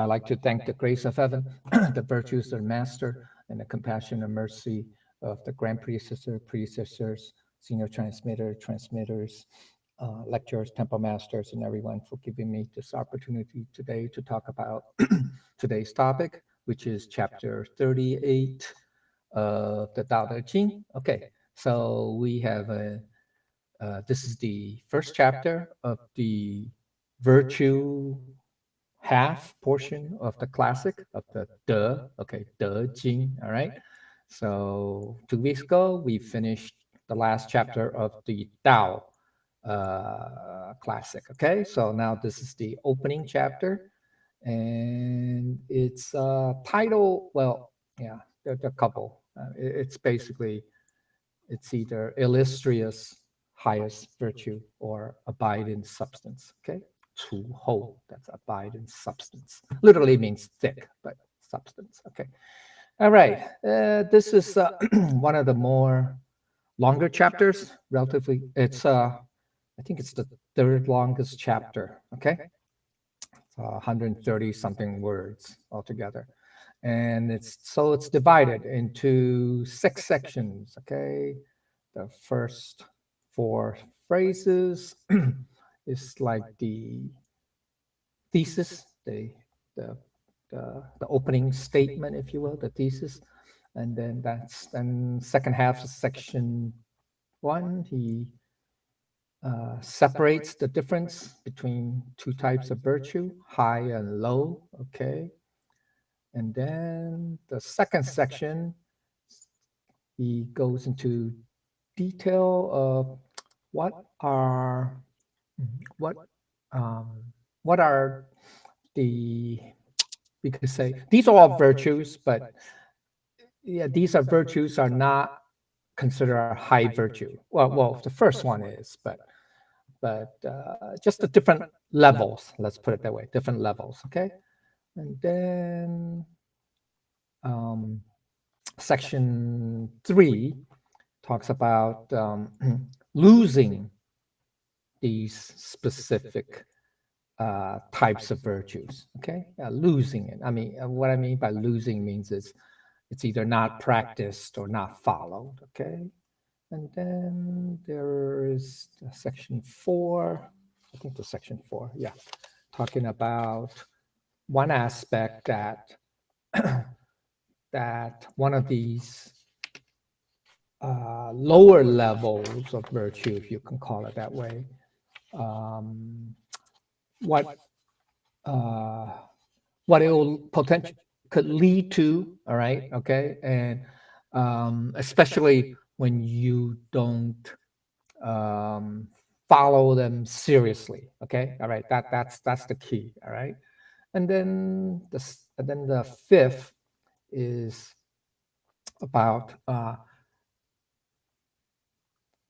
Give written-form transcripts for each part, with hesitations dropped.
I like to thank the grace of heaven, the virtues of the master, and the compassion and mercy of the grand predecessors, senior transmitters, lecturers, temple masters, and everyone for giving me this opportunity today to talk about today's topic, which is chapter 38 of the Tao Te Ching. Okay, so we have this is the first chapter of the virtue half portion of the classic of the De Jing. All right. So 2 weeks ago, we finished the last chapter of the Tao classic. Okay. So now this is the opening chapter, and it's title. Well, yeah, there's a couple. It's basically it's either illustrious highest virtue or abide in substance. Okay. 出后, that's abide in substance. Literally means thick, but substance. Okay. All right. This is one of the more longer chapters, relatively. It's, I think it's the third longest chapter. Okay. 130 something words altogether. And it's divided into 6 sections. Okay. The first 4 phrases is like the thesis, the the opening statement, if you will, the thesis, and then second half of section 1, he separates the difference between 2 types of virtue, high and low. Okay, and then the second section, he goes into detail of what are what what are the, we could say these are all virtues, but yeah, these are virtues are not considered a high virtue. Well, the first one is, but just the different levels. Let's put it that way, different levels. Okay, and then section 3 talks about losing these specific types of virtues. Okay, losing it. I mean, what I mean by losing means is it's either not practiced or not followed. Okay, and then there is section 4. I think the section 4. Yeah, talking about one aspect that that one of these lower levels of virtue, if you can call it that way, what what it will potentially could lead to. All right, okay, and especially when you don't follow them seriously. Okay, all right, that's the key. All right, and then the fifth is about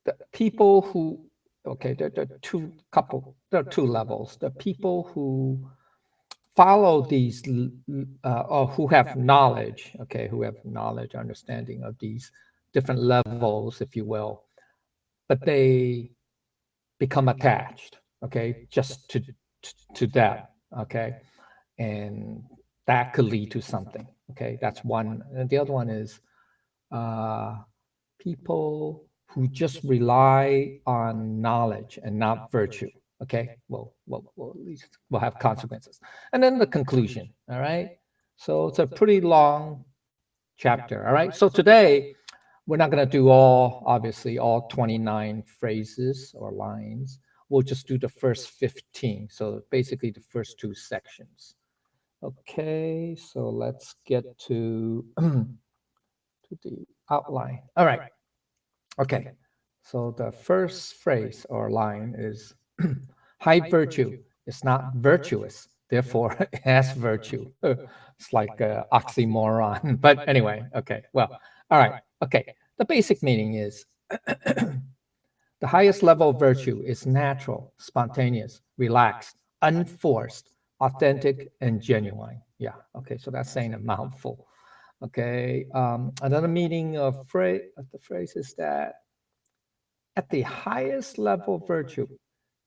the people who, okay, there are two levels. The people who follow these or who have knowledge, okay, who have knowledge, understanding of these different levels, if you will, but they become attached, okay, just to them, okay, and that could lead to something. Okay, that's one. And the other one is people who just rely on knowledge and not virtue. Okay, well, at least will have consequences. And then the conclusion. All right. So it's a pretty long chapter. All right. So today we're not going to do obviously all 29 phrases or lines. We'll just do the first 15. So basically the first 2 sections. Okay, so let's get to the outline. All right. Okay. So the first phrase or line is high virtue is not virtuous, therefore it has virtue. It's like an oxymoron. But anyway, okay. Well, all right. Okay. The basic meaning is the highest level of virtue is natural, spontaneous, relaxed, unforced, authentic, and genuine. Yeah. Okay. So that's saying a mouthful. Okay. Another meaning of the phrase is that at the highest level of virtue,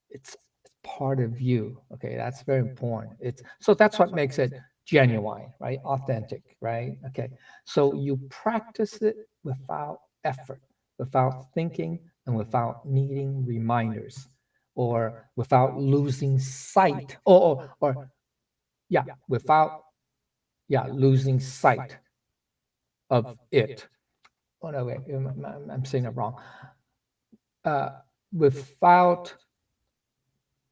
it's part of you. Okay, that's very important. It's so that's what makes it genuine, right? Authentic, right? Okay. So you practice it without effort, without thinking, and without needing reminders, or without losing sight, or yeah, without losing sight of it. Oh no, wait, I'm saying it wrong. Uh, Without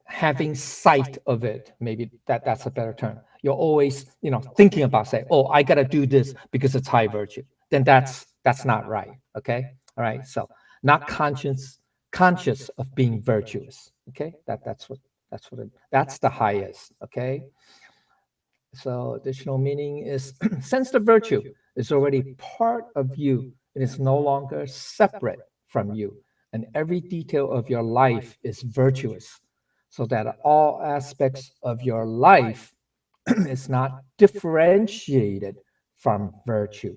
having sight of it, maybe that's a better term. You're always, thinking about, say, oh, I got to do this because it's high virtue. Then that's not right. Okay. All right. So not conscious of being virtuous. Okay. That's the highest. Okay. So additional meaning is since the virtue is already part of you, it is no longer separate from you, and every detail of your life is virtuous, so that all aspects of your life is not differentiated from virtue.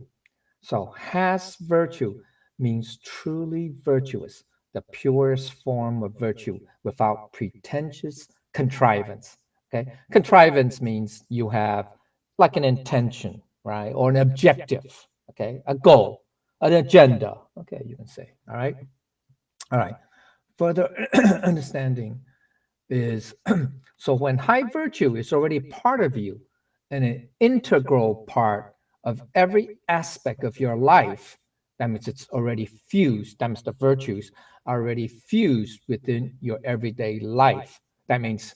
So has virtue means truly virtuous, the purest form of virtue without pretentious contrivance. Okay. Contrivance means you have like an intention, right? Or an objective, okay? A goal, an agenda. Okay, you can say. All right. All right. Further understanding is so when high virtue is already part of you and an integral part of every aspect of your life, that means it's already fused. That means the virtues are already fused within your everyday life. That means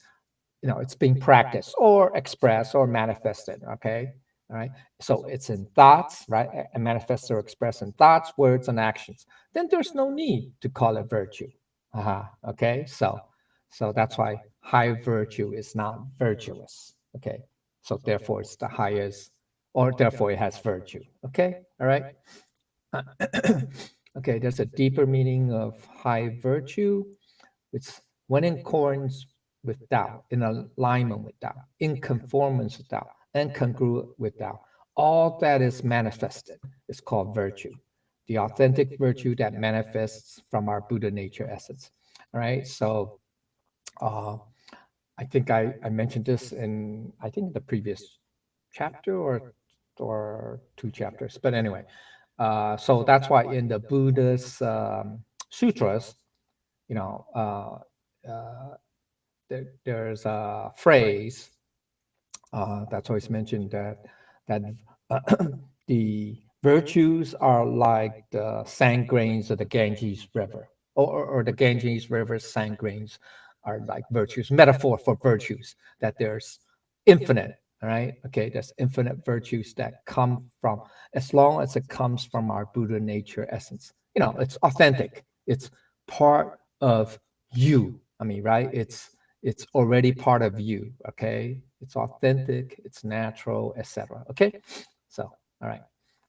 it's being practiced or expressed or manifested. Okay. All right. So it's in thoughts, right? And manifest or express in thoughts, words, and actions. Then there's no need to call it virtue. Okay. So that's why high virtue is not virtuous. Okay. So therefore it's the highest, or therefore it has virtue. Okay. All right. Okay. There's a deeper meaning of high virtue. It's when in accordance with Tao, in alignment with Tao, in conformance with Tao, and congruent with Tao. All that is manifested is called virtue, the authentic virtue that manifests from our Buddha nature essence. All right. So uh, I think I mentioned this in, I think, the previous chapter or two chapters. But anyway, so that's why in the Buddha's sutras, you know, there's a phrase that's always mentioned that uh, the virtues are like the sand grains of the Ganges River, or the Ganges River sand grains are like virtues, metaphor for virtues, that there's infinite, all right? Okay, there's infinite virtues that come from, as long as it comes from our Buddha nature essence. It's authentic. It's part of you. I mean, right? It's already part of you. Okay, it's authentic, it's natural, etc. Okay, so all right.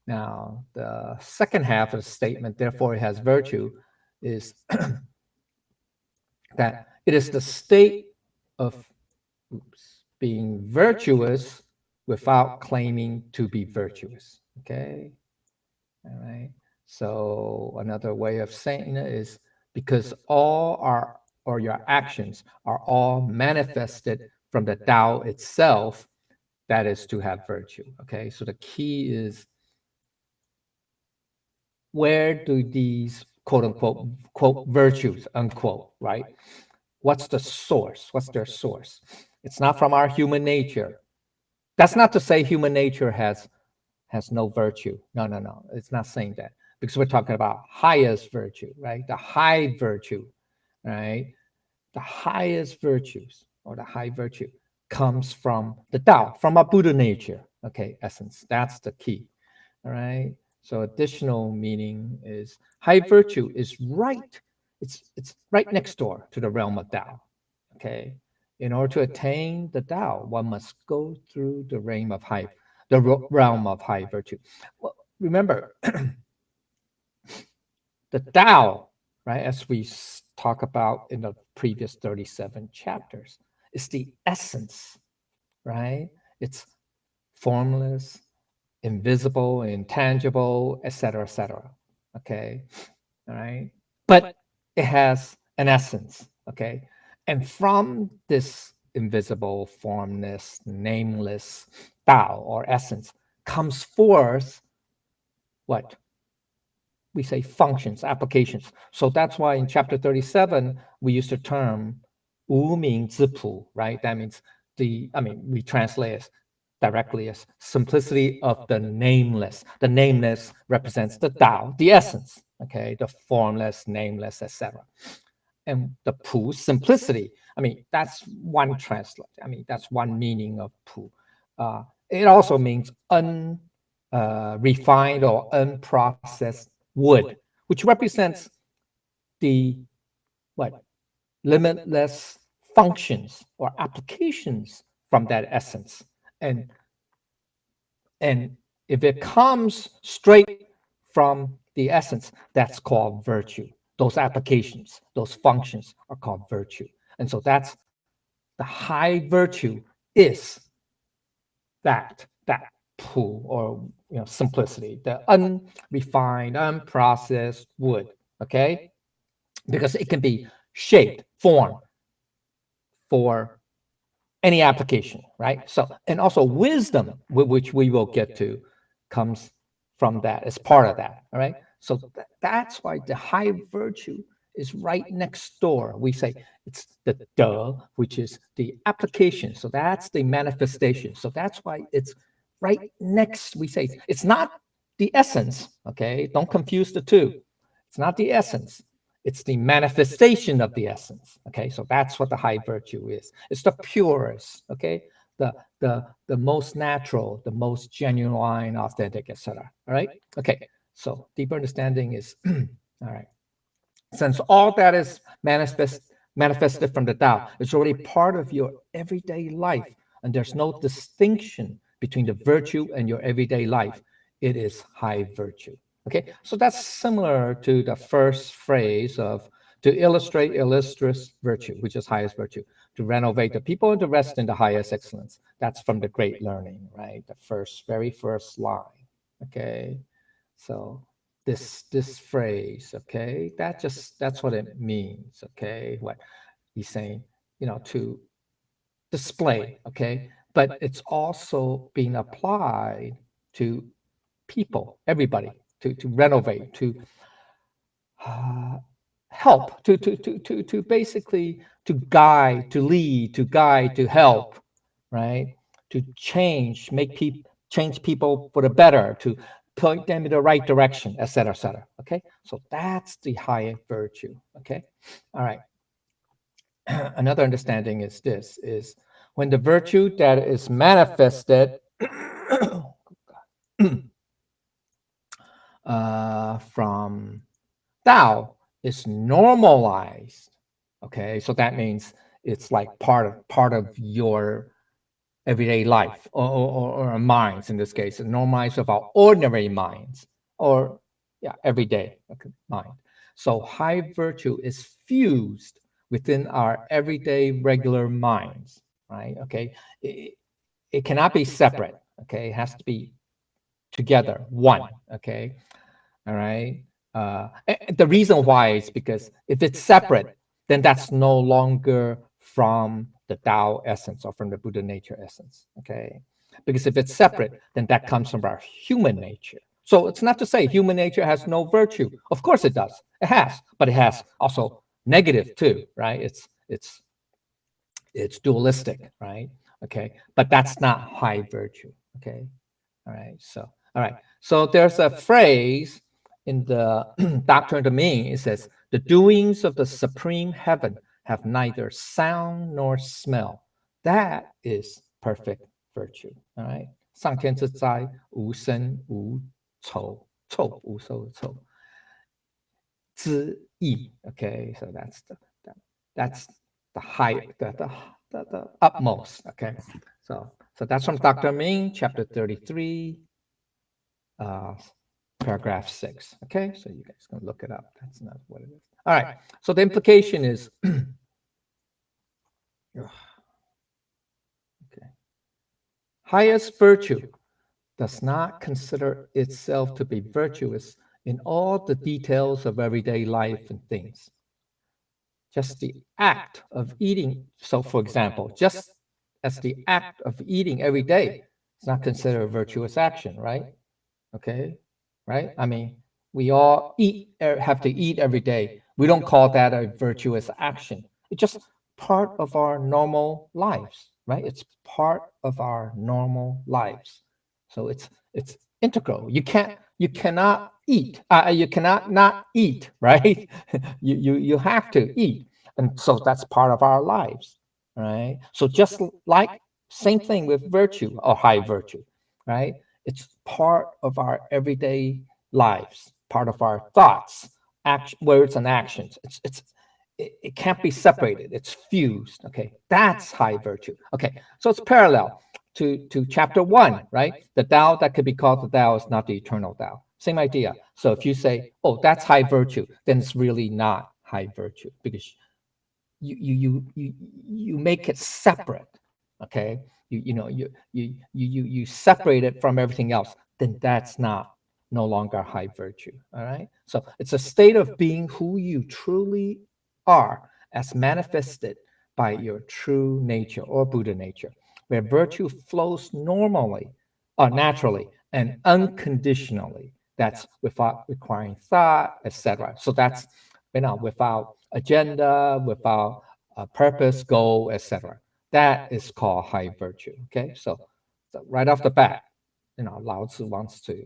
Now the second half of the statement, therefore it has virtue, is that it is the state of being virtuous without claiming to be virtuous. Okay, all right. So another way of saying it is because all our, or your actions are all manifested from the Tao itself, that is to have virtue. Okay. So the key is, where do these quote unquote quote virtues unquote, right? What's the source? What's their source? It's not from our human nature. That's not to say human nature has no virtue. No, no, no. It's not saying that, because we're talking about highest virtue, right? The high virtue, right? The highest virtues, or the high virtue, comes from the Tao, from our Buddha nature. Okay, essence. That's the key. All right. So additional meaning is high virtue is right. It's right next door to the realm of Tao. Okay. In order to attain the Tao, one must go through the realm of high virtue. Well, remember, the Tao, right, as we talk about in the previous 37 chapters, is the essence, right? It's formless, invisible, intangible, etc., etc. Okay, all right. But it has an essence. Okay, and from this invisible, formless, nameless Tao or essence comes forth what? We say functions, applications. So that's why in chapter 37, we use the term 无名之朴, right? That means we translate it directly as simplicity of the nameless. The nameless represents the Tao, the essence, okay? The formless, nameless, etc. And the pu, simplicity, that's one translate. That's one meaning of pu. It also means refined or unprocessed wood, which represents the what? Limitless functions or applications from that essence. And if it comes straight from the essence, that's called virtue. Those applications, those functions are called virtue. And so that's the high virtue is that pu or simplicity, the unrefined, unprocessed wood. Okay, because it can be shaped, formed for any application, right? So, and also wisdom, which we will get to, comes from that, as part of that, all right? So that's why the high virtue is right next door. We say it's the de, which is the application. So that's the manifestation. So that's why it's right next. We say it's not the essence, okay? Don't confuse the two. It's not the essence. It's the manifestation of the essence. Okay, so that's what the high virtue is. It's the purest. Okay, the most natural, the most genuine, authentic, etc. All right. Okay. So deeper understanding is all right. Since all that is manifested from the Tao, it's already part of your everyday life, and there's no distinction between the virtue and your everyday life. It is high virtue. Okay, so that's similar to the first phrase of to illustrate illustrious virtue, which is highest virtue, to renovate the people and to rest in the highest excellence. That's from the Great Learning, right? The very first line. Okay, so this phrase, okay, that's what it means. Okay, what he's saying, to display. Okay, but it's also being applied to people, everybody, to renovate, to help, to basically to guide, to lead, to guide, to help, right? To change people for the better, to point them in the right direction, etc., etc. Okay, so that's the higher virtue. Okay, all right. Another understanding is this: is when the virtue that is manifested from Tao is normalized. Okay, so that means it's like part of your everyday life or minds in this case, normalized of our ordinary minds or everyday mind. So high virtue is fused within our everyday regular minds, right? Okay, it cannot be separate. Okay, it has to be together, one. Okay, all right. The reason why is because if it's separate, then that's no longer from the Tao essence or from the Buddha nature essence. Okay. Because if it's separate, then that comes from our human nature. So it's not to say human nature has no virtue. Of course it does. It has, but it has also negative too, right? It's dualistic, right? Okay. But that's not high virtue. Okay. All right. So there's a phrase in the Doctrine of the Meaning. It says, "The doings of the supreme heaven have neither sound nor smell." That is perfect virtue. All right. 上天之灾，无声无臭，臭无臭臭之意. Okay. So that's the high, the utmost. Okay. So that's from Dr. Ming, chapter 33, paragraph 6. Okay, so you guys can look it up. That's not what it is. All right, so the implication is okay. Highest virtue does not consider itself to be virtuous in all the details of everyday life and things. just the act of eating. So, for example, just as the act of eating every day, it's not considered a virtuous action, right? Okay, right? I mean, we all have to eat every day. We don't call that a virtuous action. It's just part of our normal lives, right? It's part of our normal lives. So it's integral. You cannot eat. You cannot not eat, right? You have to eat, and so that's part of our lives, right? So just like same thing with virtue or high virtue, right? It's part of our everyday lives, part of our thoughts, words, and actions. It can't be separated. It's fused. Okay, that's high virtue. Okay, so it's parallel to chapter 1, right? The Tao that could be called the Tao is not the eternal Tao. Same idea. So if you say, "Oh, that's high virtue," then it's really not high virtue because you make it separate. Okay, you separate it from everything else. Then that's not no longer high virtue. All right. So it's a state of being who you truly are, as manifested by your true nature or Buddha nature, where virtue flows normally or naturally and unconditionally. That's without requiring thought, etc. So that's without agenda, without a purpose, goal, etc. That is called high virtue. Okay, so right off the bat, Lao Tzu wants to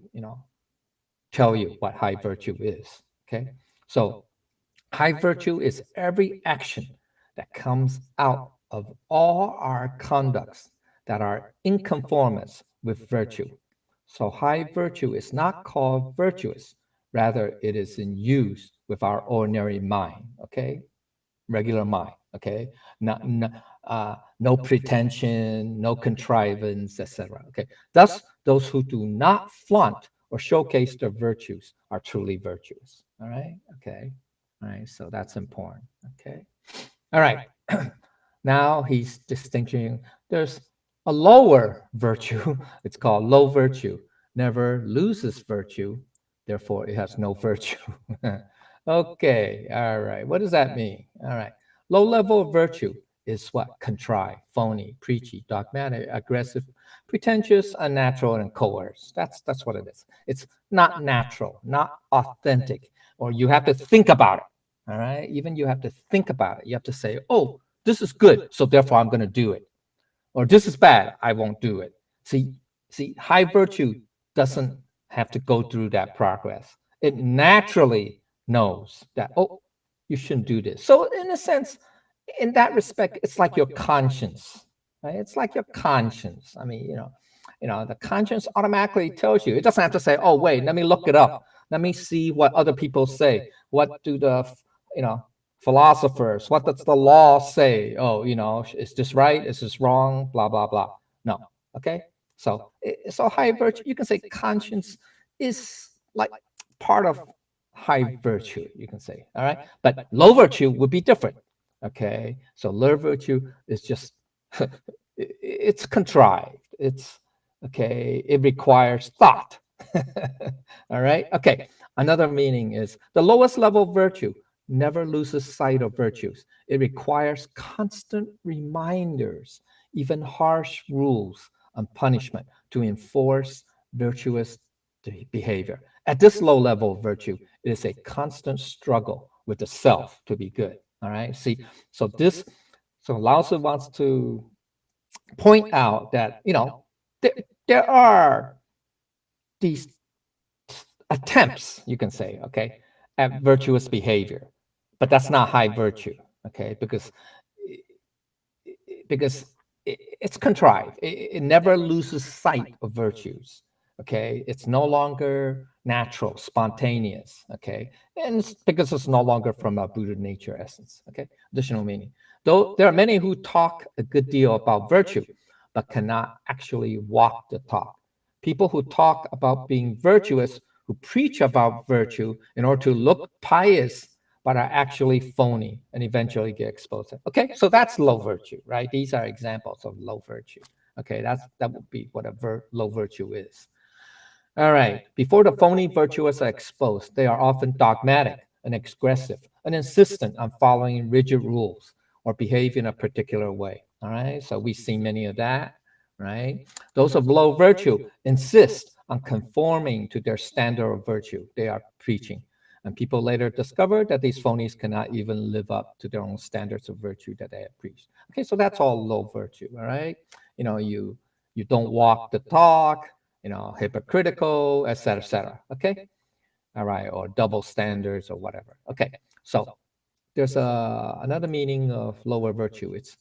tell you what high virtue is. Okay, so high virtue is every action that comes out of all our conducts that are in conformance with virtue. So high virtue is not called virtuous, rather it is in use with our ordinary mind. Okay, regular mind. Okay, no pretension, no contrivance, etc. Okay, thus those who do not flaunt or showcase their virtues are truly virtuous. All right. Okay. All right. So that's important. Okay. All right. Now he's distinguishing. There's a lower virtue. It's called low virtue. Never loses virtue. Therefore, it has no virtue. Okay. All right. What does that mean? All right. Low level virtue is what? Contrived, phony, preachy, dogmatic, aggressive, pretentious, unnatural, and coerced. That's what it is. It's not natural, not authentic, or you have to think about it. All right. Even you have to think about it. You have to say, oh, this is good, so therefore I'm going to do it. Or this is bad, I won't do it. See, high virtue doesn't have to go through that progress. It naturally knows that, oh, you shouldn't do this. So in a sense, in that respect, it's like your conscience, right? It's like your conscience. I mean, the conscience automatically tells you. It doesn't have to say, oh, wait, let me look it up. Let me see what other people say. What do the, philosophers, what does the law say? Oh, is this right? Is this wrong? Blah, blah, blah. No. Okay. So high virtue, you can say conscience is like part of high virtue, you can say. All right. But low virtue would be different. Okay. So low virtue is just, it's contrived. It's okay. It requires thought. All right. Okay. Another meaning is the lowest level virtue never loses sight of virtues. It requires constant reminders, even harsh rules and punishment to enforce virtuous behavior. At this low level of virtue, it is a constant struggle with the self to be good. All right. See, so Lao Tzu wants to point out that, there are these attempts, you can say, okay, at virtuous behavior, but that's not high virtue, okay, because it's contrived. It never loses sight of virtues, okay. It's no longer natural, spontaneous, okay, and it's because it's no longer from a Buddha nature essence, okay. Additional meaning. Though there are many who talk a good deal about virtue, but cannot actually walk the talk. People who talk about being virtuous, who preach about virtue in order to look pious, but are actually phony and eventually get exposed. Okay, so that's low virtue, right? These are examples of low virtue. Okay, that would be what a low virtue is. All right, before the phony virtuous are exposed, they are often dogmatic, and aggressive, and insistent on following rigid rules or behave in a particular way. All right, so we see many of that, right? Those of low virtue insist on conforming to their standard of virtue they are preaching. And people later discovered that these phonies cannot even live up to their own standards of virtue that they have preached. Okay, so that's all low virtue, all right? You don't walk the talk, hypocritical, et cetera, okay? All right, or double standards or whatever. Okay, so there's another meaning of lower virtue. It's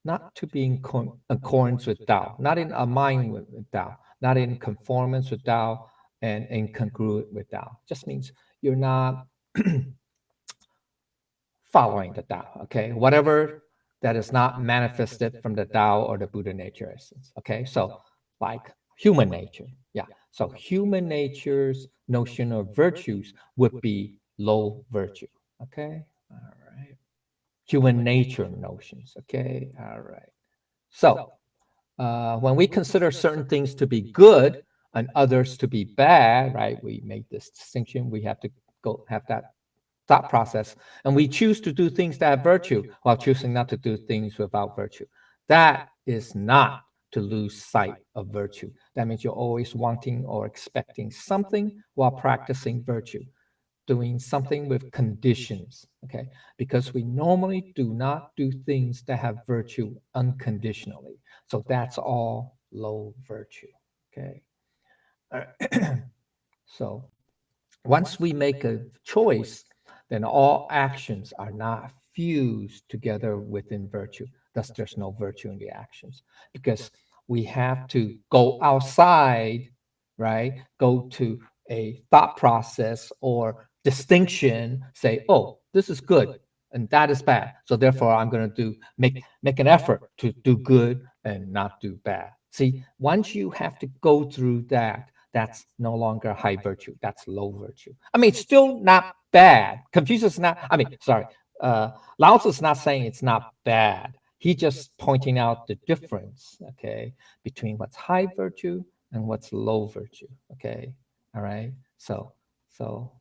not to be in accordance with Tao, not in alignment with Tao, not in conformance with Tao and incongruent with Tao. Just means you're not following the Tao, okay? Whatever that is not manifested from the Tao or the Buddha nature essence, okay? So, like human nature, yeah. So, human nature's notion of virtues would be low virtue, okay? All right. Human nature notions, okay? All right. So, when we consider certain things to be good and others to be bad, right? We make this distinction. We have to go have that thought process, and we choose to do things that have virtue while choosing not to do things without virtue. That is not to lose sight of virtue. That means you're always wanting or expecting something while practicing virtue, doing something with conditions, okay? Because we normally do not do things that have virtue unconditionally. So that's all low virtue, okay? So once we make a choice, then all actions are not fused together within virtue. Thus, there's no virtue in the actions because we have to go outside, right? Go to a thought process or distinction, say, oh, this is good and that is bad. So therefore, I'm going to make an effort to do good and not do bad. See, once you have to go through that, that's no longer high virtue. That's low virtue. I mean, it's still not bad. Confucius is not, Lao Tzu is not saying it's not bad. He's just pointing out the difference, okay, between what's high virtue and what's low virtue, okay? All right. So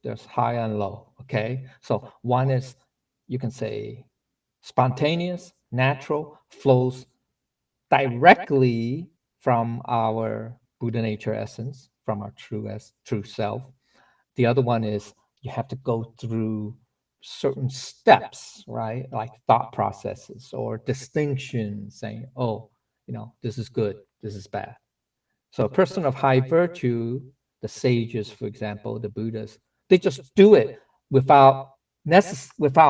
there's high and low, okay? So one is, you can say, spontaneous, natural, flows directly from our Buddha nature essence, from our true self. The other one is you have to go through certain steps, right? Like thought processes or distinctions, saying, oh, this is good, this is bad. So a person of high virtue, the sages, for example, the Buddhas, they just do it without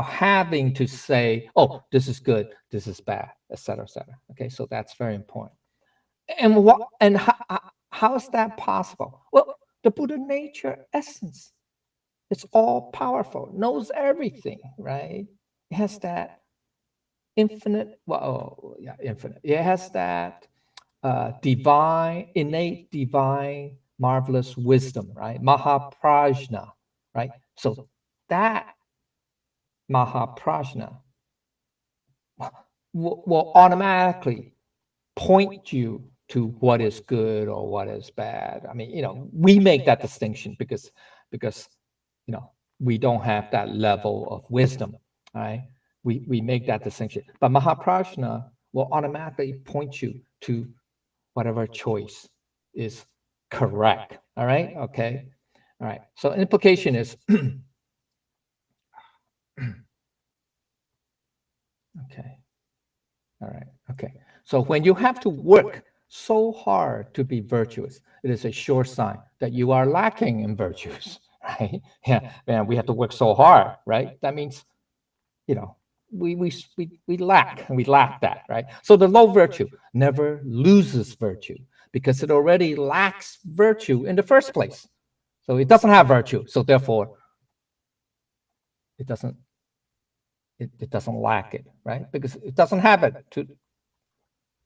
having to say, oh, this is good, this is bad, etc., etc. Okay, so that's very important. And how is that possible? Well, the Buddha nature essence, it's all powerful, knows everything, right? It has that infinite, infinite. It has that innate divine, marvelous wisdom, right? Mahaprajna, right? So that Mahaprajna will automatically point you to what is good or what is bad. I mean, we make that distinction because we don't have that level of wisdom, right? We make that distinction. But Mahaprajna will automatically point you to whatever choice is correct. All right? Okay. All right. So implication is okay. All right. Okay. So when you have to work so hard to be virtuous, it is a sure sign that you are lacking in virtues, right? Yeah. Man, we have to work so hard, right? That means, we lack that, right? So the low virtue never loses virtue because it already lacks virtue in the first place. So it doesn't have virtue. So therefore, it doesn't lack it, right? Because it doesn't have it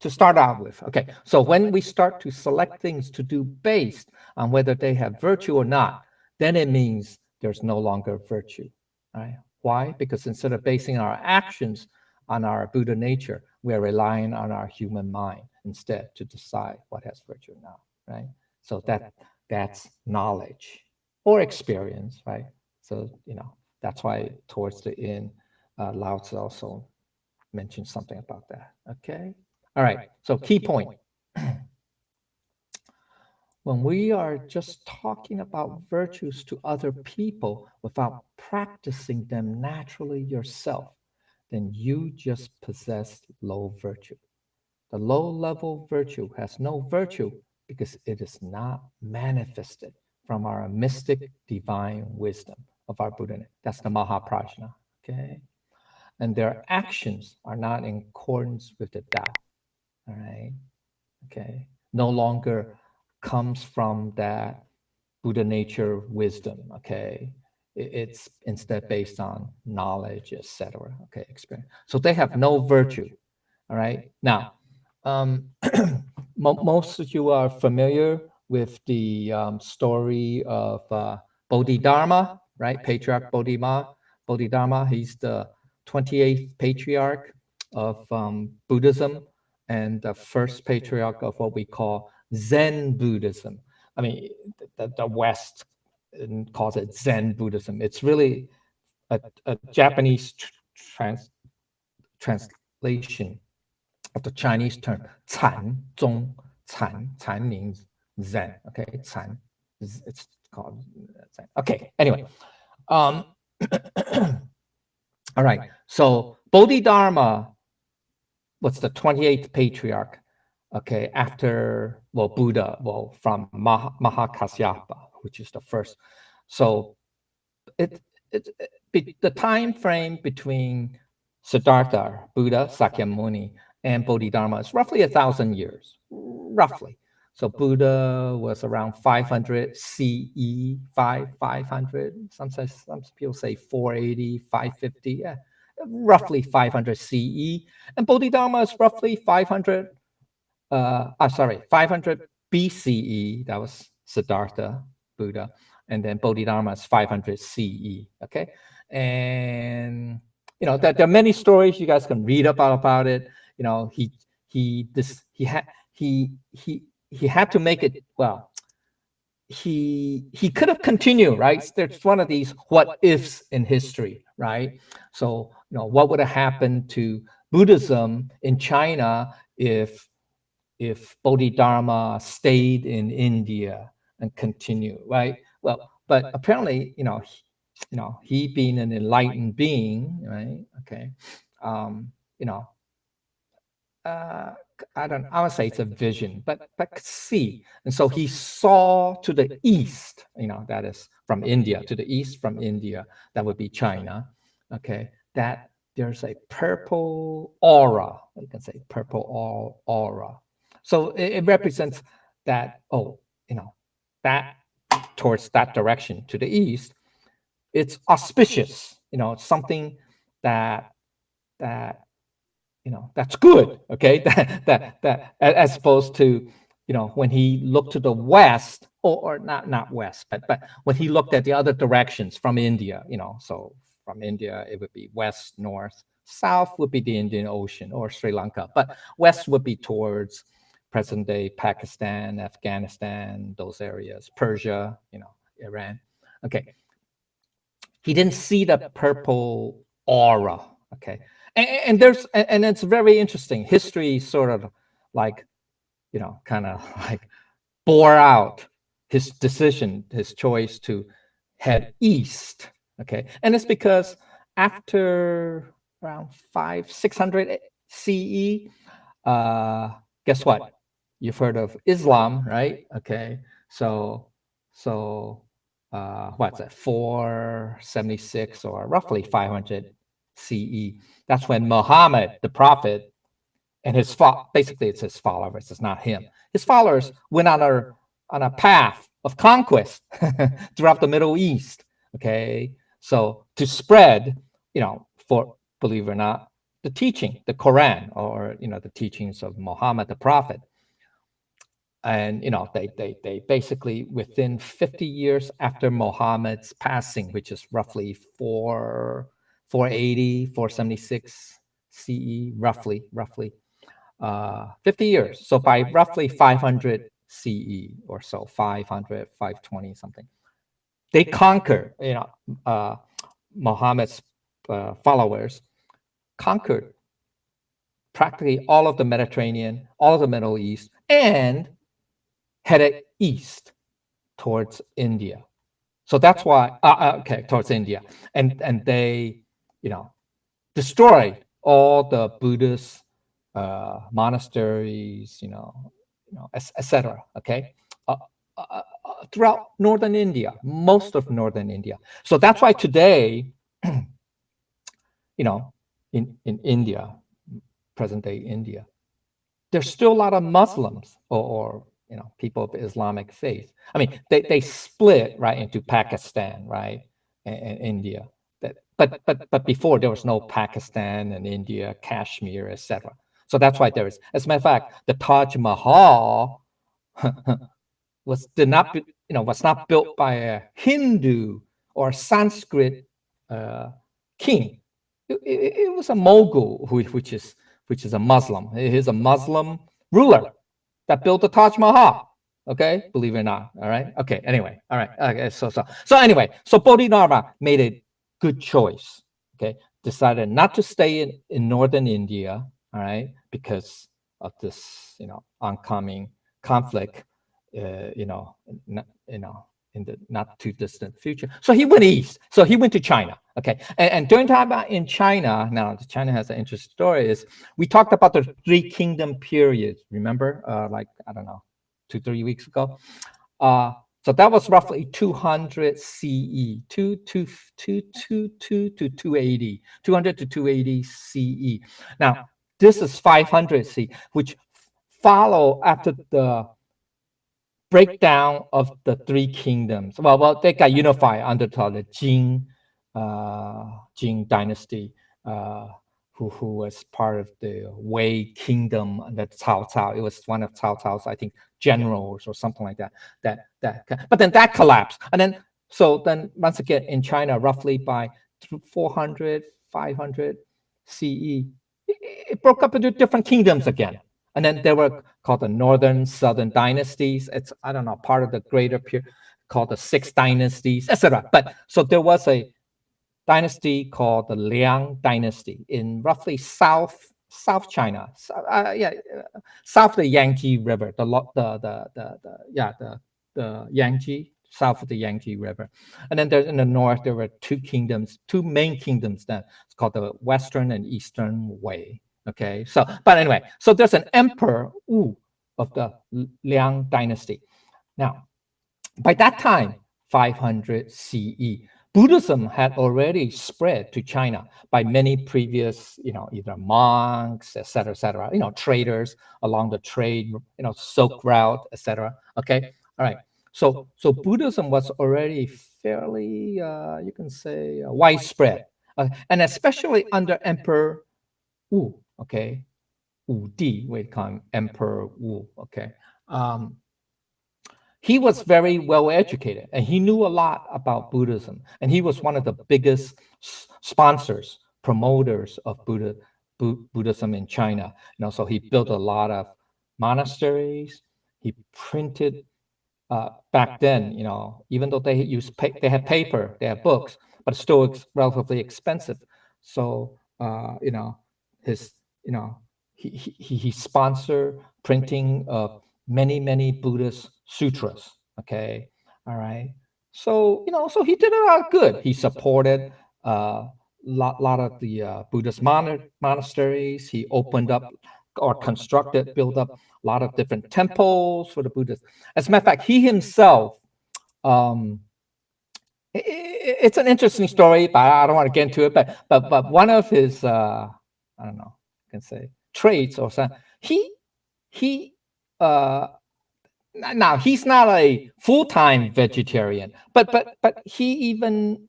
to start out with. Okay, so when we start to select things to do based on whether they have virtue or not, then it means there's no longer virtue, right? Why? Because instead of basing our actions on our Buddha nature, we are relying on our human mind instead to decide what has virtue or not, right? So that's knowledge or experience, right? So, That's why towards the end, Lao Tzu also mentioned something about that. Okay. All right. So key point. When we are just talking about virtues to other people without practicing them naturally yourself, then you just possess low virtue. The low level virtue has no virtue because it is not manifested from our mystic divine wisdom of our Buddha. That's the Mahaprajna. Okay. And their actions are not in accordance with the Tao. All right. Okay. No longer comes from that Buddha nature wisdom. Okay. It's instead based on knowledge, etc. Okay. Experience. So they have no virtue. All right. Now, most of you are familiar with the story of Bodhidharma, right? Patriarch Bodhidharma. He's the 28th patriarch of Buddhism and the first patriarch of what we call Zen Buddhism. I mean, the West calls it Zen Buddhism. It's really a Japanese translation of the Chinese term 禅宗. 禅 means Zen. Okay, 禅 it's called Zen. Okay, anyway, all right. So Bodhidharma was the 28th patriarch. Okay, after Buddha, from Mahakasyapa, which is the first. So the time frame between Siddhartha, Buddha, Sakyamuni, and Bodhidharma is roughly 1,000 years, roughly. So Buddha was around 500 CE, 500. Some people say 480, 550, yeah, roughly 500 CE. And Bodhidharma is roughly 500, 500 BCE. That was Siddhartha, Buddha. And then Bodhidharma is 500 CE. Okay, and there are many stories you guys can read about it. He had to make it. Well, he could have continued, right? There's one of these what ifs in history, right? So what would have happened to Buddhism in China if Bodhidharma stayed in India and continued, right? Well, but apparently, he being an enlightened being, right? Okay, I would say it's a vision, but see. And so he saw to the east, that is from India, to the east from India, that would be China. Okay, that there's a purple aura. You can say purple aura. So it represents that, that towards that direction to the east, it's auspicious, it's something that that's good. Okay, that as opposed to when he looked to the west, or not west, but when he looked at the other directions from India, so from India it would be west, north, south would be the Indian Ocean or Sri Lanka, but west would be towards present day Pakistan, Afghanistan, those areas, Persia, Iran. Okay, he didn't see the purple aura. Okay, and it's very interesting. History sort of like, kind of like bore out his decision, his choice to head east. Okay, and it's because after around 600 CE, guess what? You've heard of Islam, right? Okay, so what's that? 476 or roughly 500 CE. That's when Muhammad, the prophet, and basically it's his followers, it's not him. His followers went on a path of conquest throughout the Middle East. Okay, so to spread, for, believe it or not, the teaching, the Quran, or the teachings of Muhammad, the prophet. And they basically, within 50 years after Muhammad's passing, which is roughly 480, 476 CE, roughly 50 years. So by roughly 500 CE or so, 500, 520 something, they conquer. Muhammad's followers conquered practically all of the Mediterranean, all of the Middle East, and headed east towards India. So that's why, towards India, and they, destroyed all the Buddhist monasteries, etc. Okay, throughout northern India, most of northern India. So that's why today, in India, present day India, there's still a lot of Muslims or people of Islamic faith. I mean, they split right into Pakistan, right, and India. But before there was no Pakistan and India, Kashmir, etc. So that's why there is. As a matter of fact, the Taj Mahal was not built by a Hindu or Sanskrit king. It was a Mughal, which is a Muslim. He's a Muslim ruler that built the Taj Mahal. Okay, believe it or not. All right. Okay. Anyway. All right. Okay. So anyway, so Bodhidharma made a good choice. Okay, decided not to stay in northern India. All right, because of this oncoming conflict. In the not too distant future. So he went east. So he went to China. Okay. And during time in China, now China has an interesting story, is we talked about the 3 kingdom periods, remember? Like, I don't know, 2-3 weeks ago. So that was roughly 200 CE, 222 to 280, 200 to 280 CE. Now, this is 500 CE, which follow after the breakdown of the 3 kingdoms. Well, they got unified under the Jin dynasty, who was part of the Wei kingdom under Cao Cao. It was one of Cao Cao's, I think, generals or something like that. But then that collapsed, and then once again in China, roughly by 400, 500 CE, it broke up into different kingdoms again. And then there were called the Northern, Southern dynasties. It's, I don't know, part of the greater period called the 6 dynasties, etc. But so there was a dynasty called the Liang dynasty in roughly South China, south of the Yangtze River, the Yangtze, south of the Yangtze River. And then in the north, there were 2 main kingdoms then. It's called the Western and Eastern Wei. Okay, but anyway, so there's an emperor Wu of the Liang dynasty. Now, by that time, 500 CE, Buddhism had already spread to China by many previous, either monks, etc., traders along the trade, Silk Route, etc. Okay, all right. So Buddhism was already fairly, you can say, widespread, and especially under Emperor Wu. Okay, Wu Di, we call him Emperor Wu. Okay, he was very well educated, and he knew a lot about Buddhism, and he was one of the biggest sponsors, promoters of Buddhism in China. So he built a lot of monasteries. He printed back then. Even though they had paper, they had books, but still it's relatively expensive. So his he sponsored printing of many Buddhist sutras. Okay, all right. So so he did a lot of good. He supported lot of the Buddhist monasteries. He opened up or built up a lot of different temples for the Buddhists. As a matter of fact, he himself. It's an interesting story, but I don't want to get into it. But one of his I don't know, I can say traits or something. He now he's not a full-time vegetarian, but he even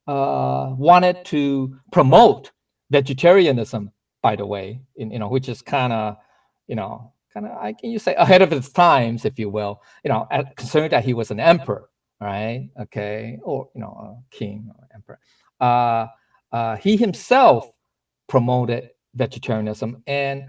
wanted to promote vegetarianism. By the way, which is kind of I can you say ahead of its times, if you will. Considering that he was an emperor, right? Okay, or a king or emperor. He himself promoted vegetarianism and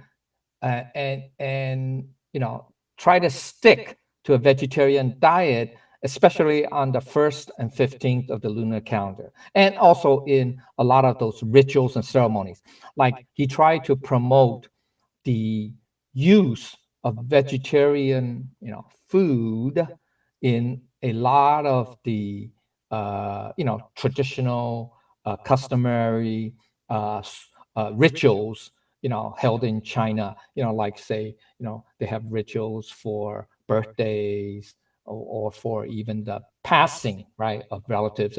try to stick to a vegetarian diet especially on the 1st and 15th of the lunar calendar, and also in a lot of those rituals and ceremonies. Like he tried to promote the use of vegetarian, food in a lot of the, traditional, customary rituals, held in China. Like say, they have rituals for birthdays or for even the passing, right, of relatives.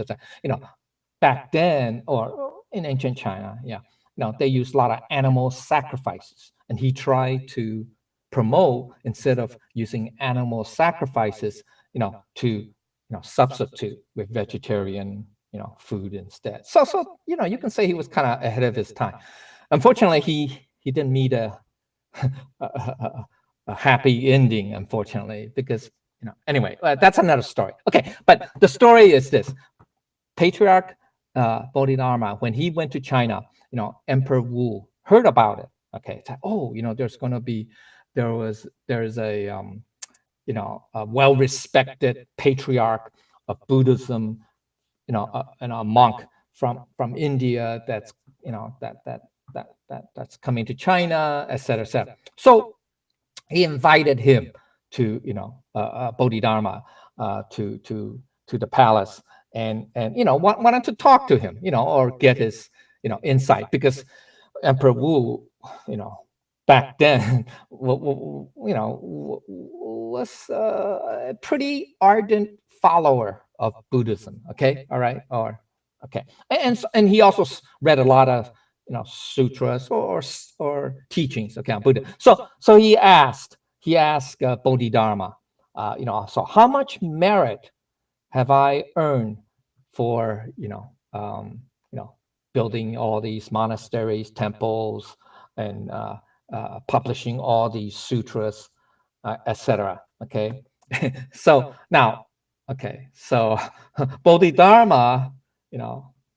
Back then or in ancient China, yeah, they used a lot of animal sacrifices, and he tried to promote, instead of using animal sacrifices, to substitute with vegetarian, food instead. So you can say he was kind of ahead of his time. Unfortunately, he didn't meet a happy ending, unfortunately, because anyway, that's another story. Okay, but the story is this: Patriarch Bodhidharma, when he went to China, Emperor Wu heard about it. Okay, it's like, oh, there's a well-respected patriarch of Buddhism, and a monk from India that's that's coming to China, etc., etc. So he invited him to Bodhidharma to the palace, and wanted to talk to him, or get his insight, because Emperor Wu, back then, was a pretty ardent follower of Buddhism. Okay, all right, or okay, and he also read a lot of sutras or teachings, okay, on Buddha. So he asked Bodhidharma, so how much merit have I earned for building all these monasteries, temples, and publishing all these sutras, etc. Okay, so now, okay, so Bodhidharma,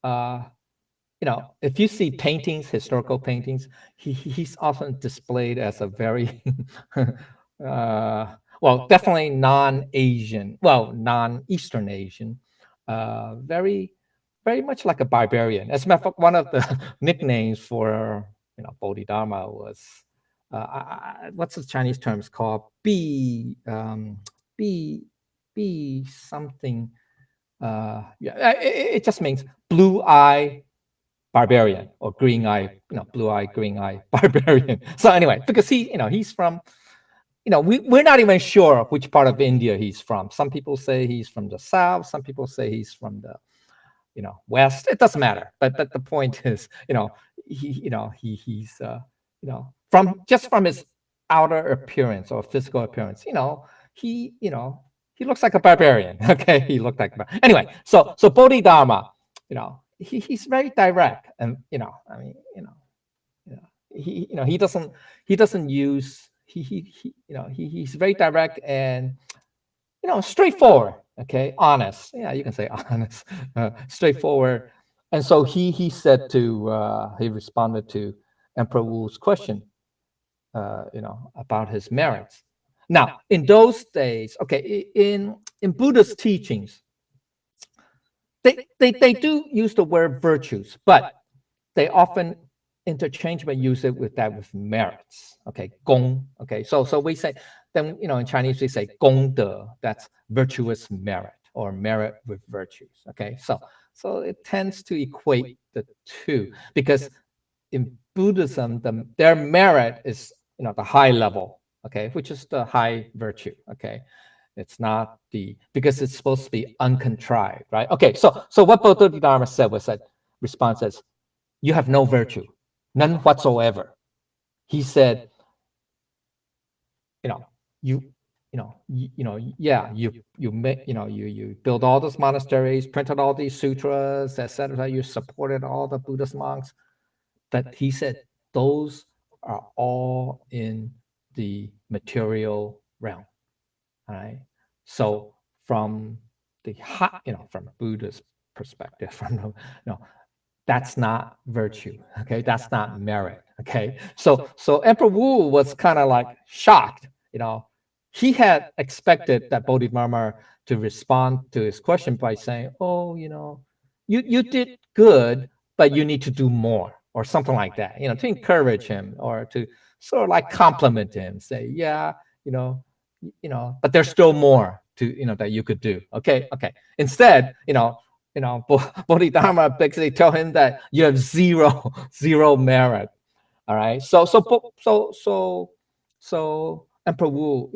uh, if you see paintings, historical paintings, he's often displayed as a very, definitely non-Asian, non-Eastern Asian, very, very much like a barbarian. As a matter of fact, one of the nicknames for Bodhidharma was, what's the Chinese term? It's called B, B something. Yeah, it just means blue eye barbarian, or green eye, blue eye, green eye barbarian. So anyway, because he's from, we're not even sure which part of India he's from. Some people say he's from the south. Some people say he's from the, west. It doesn't matter. But the point is, he's from his outer appearance or physical appearance, he looks like a barbarian. Okay, he looked like anyway. So Bodhidharma, he's very direct, and I mean, he doesn't use he's very direct and straightforward. Okay, honest. Yeah, you can say honest, straightforward. And so he said he responded to Emperor Wu's question, about his merits. Now, in those days, okay, in Buddha's teachings, they do use the word virtues, but they often interchangeably use it with merits. Okay, gong. Okay, so we say, then in Chinese we say gong de, that's virtuous merit, or merit with virtues. Okay, so it tends to equate the two, because in Buddhism, their merit is the high level, okay, which is the high virtue. Okay, it's not because it's supposed to be uncontrived, right? Okay, so what Bodhidharma said was that response is, you have no virtue, none whatsoever. He said, you make, you build all those monasteries, printed all these sutras, etc. You supported all the Buddhist monks, but he said those are all in the material realm. All right. So from from Buddha's perspective, that's not virtue. Okay, that's not merit. Okay, so Emperor Wu was kind of like shocked. he had expected that Bodhidharma to respond to his question by saying, "Oh, you did good, but you need to do more," or something like that. To encourage him or to sort of like compliment him, say, "Yeah, you know, but there's still more to that you could do." Okay. Instead, Bodhidharma basically tell him that you have zero merit. All right. So Emperor Wu,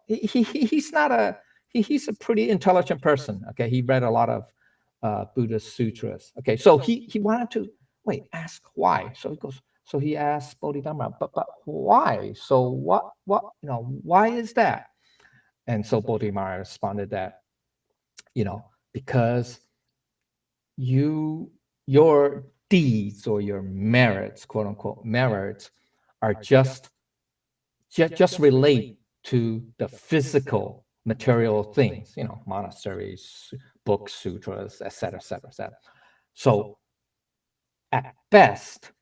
he's not he's a pretty intelligent person. Okay, he read a lot of Buddhist sutras. Okay, so he wanted to ask why. So he goes. So he asked Bodhidharma, but why? So why is that? And so Bodhidharma responded that, because your deeds or your merits, quote unquote merits, are just relate to the physical material things, monasteries, books, sutras, etc., etc., etc. So at best,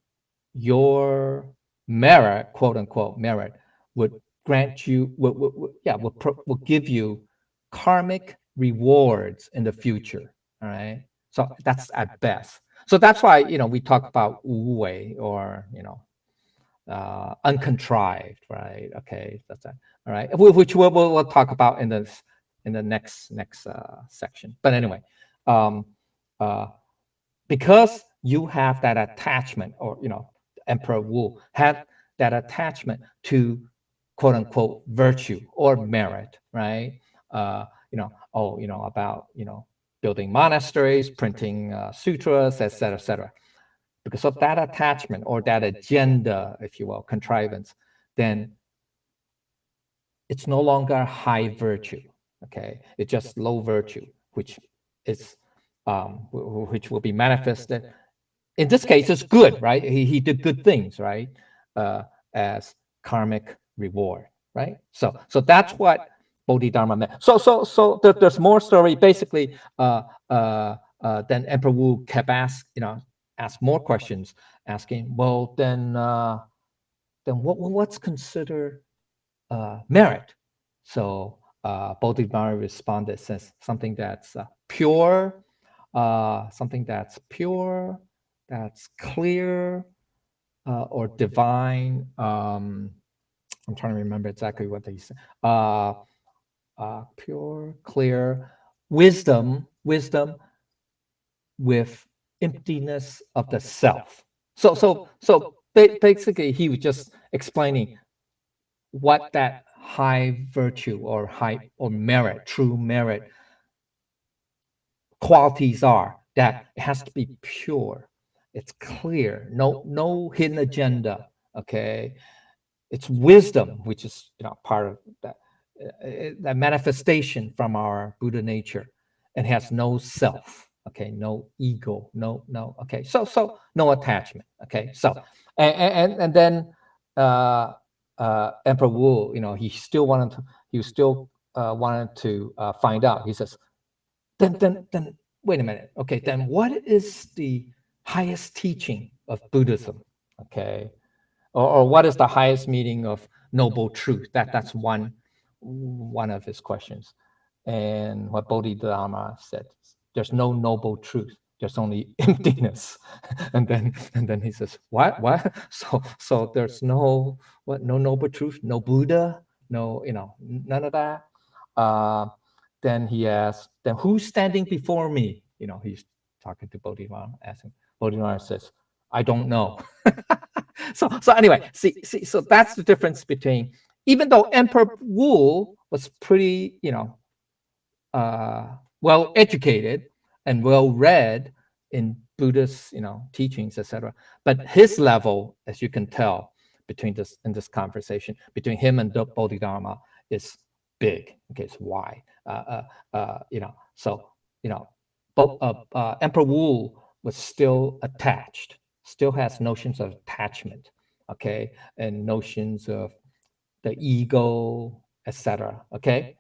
your merit, quote unquote merit, would grant you, will give you karmic rewards in the future. All right. So that's at best. So that's why we talk about wu wei, or uncontrived, right? Okay, that's that. All right, which we'll talk about in the next section. But anyway, um, uh, because you have that attachment, or Emperor Wu had that attachment to quote unquote virtue or merit, right? About building monasteries, printing sutras, etc., etc. Because of that attachment or that agenda, if you will, contrivance, then it's no longer high virtue. Okay, it's just low virtue, which is which will be manifested. In this case, it's good, right? He did good things, right? As karmic reward, right? So that's what Bodhidharma meant. So there's more story. Basically, then Emperor Wu kept ask more questions, asking, well, then what's considered merit? So Bodhidharma responded, says something that's pure, that's clear, or divine. I'm trying to remember exactly what they said. Pure, clear, wisdom with emptiness of the self. Basically, he was just explaining what that high virtue or high or merit, true merit qualities are. That it has to be pure, it's clear, no hidden agenda. Okay, it's wisdom, which is part of that manifestation from our Buddha nature, and has no self. Okay, no ego, no. Okay, so no attachment. Okay, so and then Emperor Wu, he still wanted to find out. He says, then wait a minute. Okay, then what is the highest teaching of Buddhism? Okay, or what is the highest meaning of noble truth? That's one of his questions. And what Bodhidharma said, there's no noble truth. There's only emptiness. And then he says, what? So there's no noble truth, no Buddha, no none of that. Then he asks, then who's standing before me? He's talking to Bodhidharma, asking. Bodhidharma says, I don't know. So anyway, see, so that's the difference between, even though Emperor Wu was pretty, well educated and well read in Buddhist, teachings, etc. But his level, as you can tell, in this conversation between him and Bodhidharma is big. Okay, it's wide. So Emperor Wu was still attached, still has notions of attachment, okay, and notions of the ego, etc. Okay,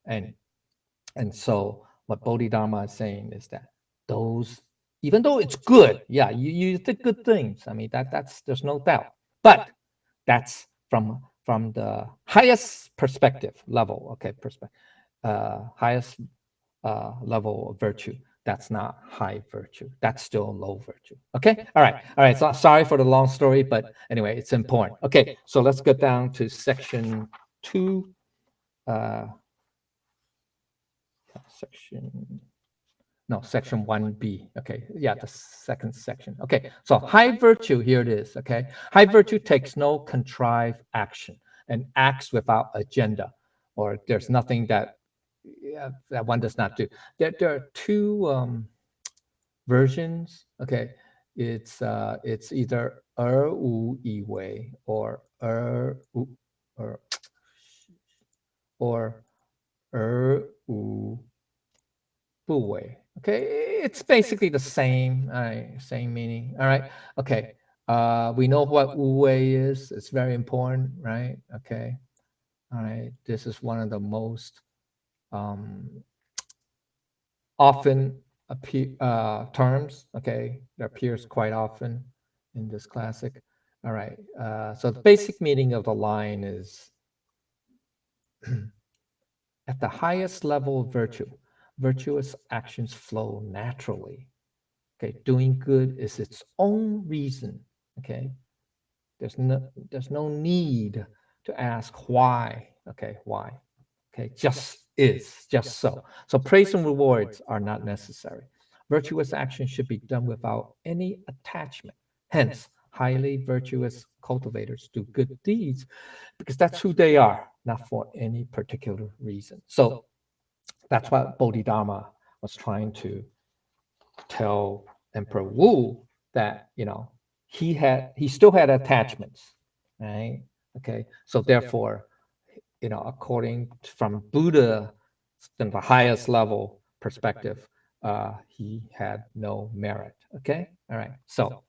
and so what Bodhidharma is saying is that those, even though it's good, you did good things. I mean, that's there's no doubt, but that's from from the highest perspective level, okay, highest level of virtue. That's not high virtue. That's still low virtue. Okay. All right. So sorry for the long story, but anyway, it's important. Okay. So let's go down to section 2. Section 1B. Okay. Yeah, the second section. Okay. So high virtue, here it is. Okay. High virtue takes no contrived action and acts without agenda, or there's nothing that one does not do. There are two versions. Okay. It's either wu yi wei or wu or wu bu wei. Okay, it's basically the same same meaning. All right. Okay. We know what wu wei is. It's very important, right? Okay. All right. This is one of the most often terms. Okay, that appears quite often in this classic. All right. So the basic meaning of the line is at the highest level of virtue, virtuous actions flow naturally. Okay, doing good is its own reason. Okay, there's no need to ask why. Okay, why? Okay, just is, just so. So praise and rewards are not necessary. Virtuous action should be done without any attachment. Hence, highly virtuous cultivators do good deeds because that's who they are, not for any particular reason. So that's what Bodhidharma was trying to tell Emperor Wu, that he still had attachments, right? Okay, so therefore, according from Buddha, in the highest level perspective, he had no merit. Okay, all right. So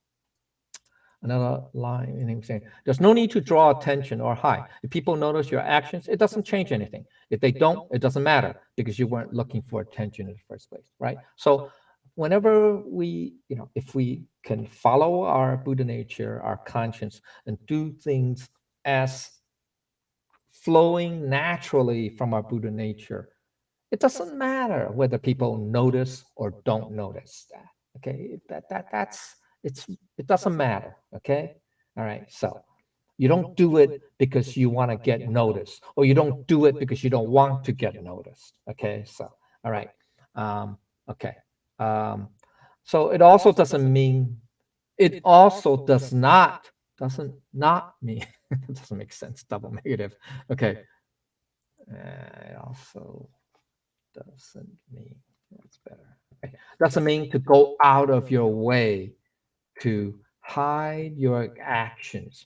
another line in him saying, there's no need to draw attention or hide. If people notice your actions, it doesn't change anything. If they don't, it doesn't matter because you weren't looking for attention in the first place, right? So whenever we, if we can follow our Buddha nature, our conscience, and do things as flowing naturally from our Buddha nature, it doesn't matter whether people notice or don't notice that. Okay, it doesn't matter. Okay, all right. So you don't do it because you want to get noticed, or you don't do it because you don't want to get noticed. Okay, so all right. Okay. Um, so it also doesn't mean. It also doesn't not mean. It doesn't make sense. Double negative. Okay. It also doesn't mean, that's better. Okay. Doesn't mean to go out of your way to hide your actions.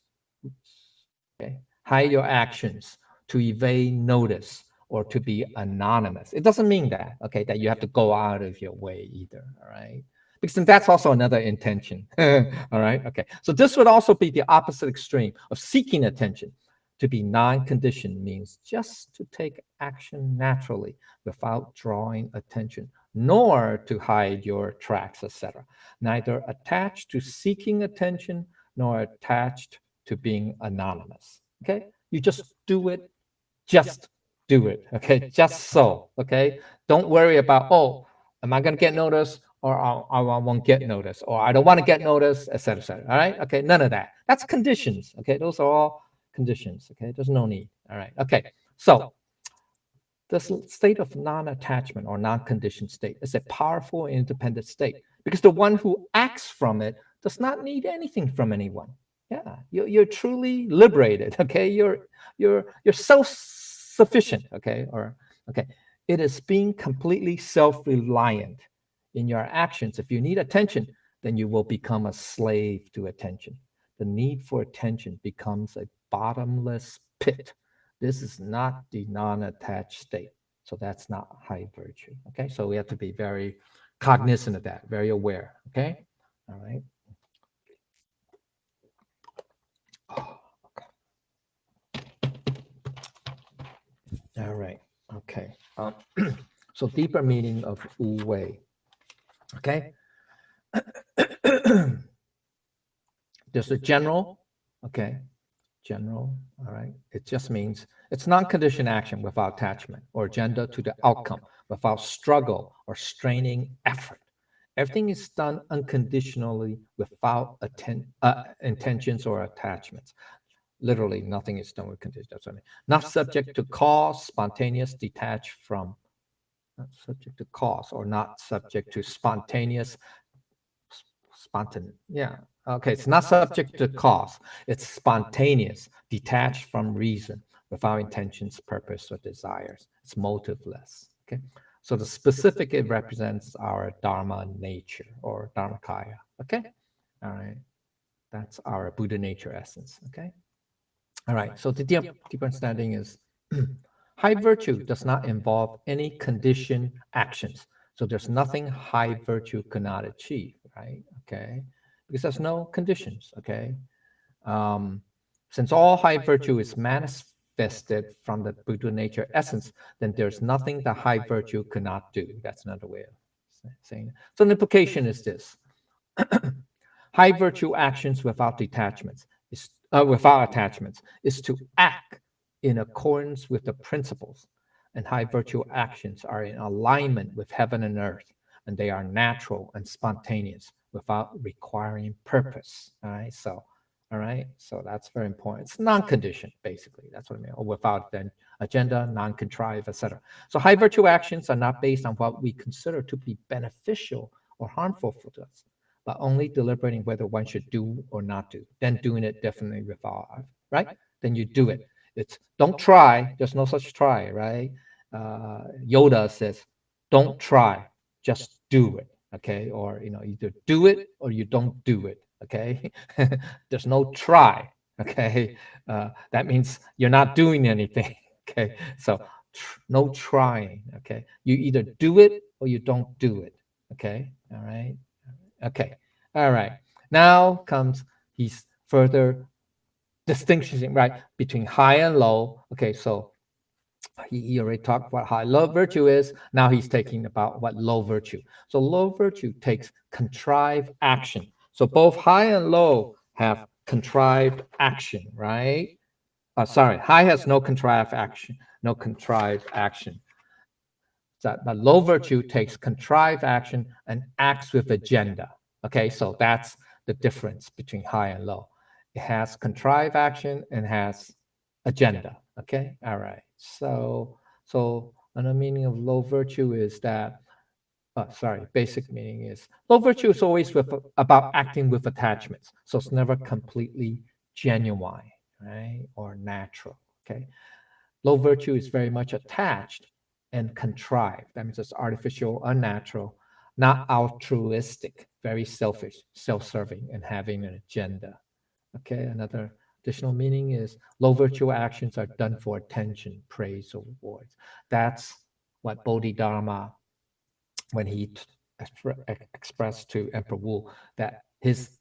Okay. Hide your actions to evade notice or to be anonymous. It doesn't mean that, okay, that you have to go out of your way either. All right. Because that's also another intention. All right. Okay. So this would also be the opposite extreme of seeking attention. To be non-conditioned means just to take action naturally without drawing attention, nor to hide your tracks, etc. Neither attached to seeking attention nor attached to being anonymous. Okay? You just do it, just do it. Okay? Just so. Okay? Don't worry about, oh, am I going to get noticed, or I won't get noticed, or I don't want to get noticed, etc., etc. All right? Okay? None of that. That's conditions. Okay? Those are all conditions. Okay, there's no need. All right. Okay. So the state of non-attachment or non-conditioned state is a powerful and independent state because the one who acts from it does not need anything from anyone. Yeah, you're truly liberated. Okay, you're self-sufficient. Okay, or okay, it is being completely self-reliant in your actions. If you need attention, then you will become a slave to attention. The need for attention becomes a bottomless pit. This is not the non-attached state. So that's not high virtue. Okay. So we have to be very cognizant of that, very aware. Okay. All right. All right. Okay. So deeper meaning of Wu Wei. Okay. There's a general, okay, general, all right? It just means it's non-conditioned action without attachment or agenda to the outcome, without struggle or straining effort. Everything is done unconditionally without intentions or attachments. Literally, nothing is done with conditions. That's what I mean. Not subject to cause, spontaneous, detached from, not subject to cause, or not subject to spontaneous, yeah. Okay, it's not subject to cause. It's spontaneous, detached from reason, without intentions, purpose, or desires. It's motiveless. Okay, so the specific, it represents our Dharma nature or Dharmakaya. Okay, all right, that's our Buddha nature essence. Okay, all right, so the deep understanding is high virtue does not involve any conditioned actions. So there's nothing high virtue cannot achieve, right? Okay, because there's no conditions. Okay, um, since all high virtue is manifested from the Buddha nature essence, then there's nothing that high virtue cannot do. That's another way of saying it. So the implication is this: high virtue actions without detachments without attachments is to act in accordance with the principles, and high virtue actions are in alignment with heaven and earth, and they are natural and spontaneous without requiring purpose. All right, so that's very important. It's non-conditioned, basically. That's what I mean. Or without then agenda, non-contrived, etc. So high virtue actions are not based on what we consider to be beneficial or harmful for us, but only deliberating whether one should do or not do. Then doing it definitely without, right? Then you do it. It's don't try. There's no such try, right? Yoda says, don't try, just do it. Okay, or either do it or you don't do it. Okay, there's no try. Okay, that means you're not doing anything. Okay, so no trying. Okay, you either do it or you don't do it. Okay, all right. Okay. All right. Now comes he's further distinguishing, right, between high and low. Okay, so he already talked about how low virtue is. Now he's taking about what low virtue. So low virtue takes contrived action. So both high and low have contrived action, right? Sorry, high has no contrived action, no contrived action. But low virtue takes contrived action and acts with agenda. Okay, so that's the difference between high and low. It has contrived action and has agenda. Okay, all right. So another meaning of low virtue is that, basic meaning is low virtue is always about acting with attachments. So it's never completely genuine, right, or natural. Okay, low virtue is very much attached and contrived. That means it's artificial, unnatural, not altruistic, very selfish, self-serving, and having an agenda. Okay, another additional meaning is low virtue actions are done for attention, praise, or rewards. That's what Bodhidharma, when he expressed to Emperor Wu that his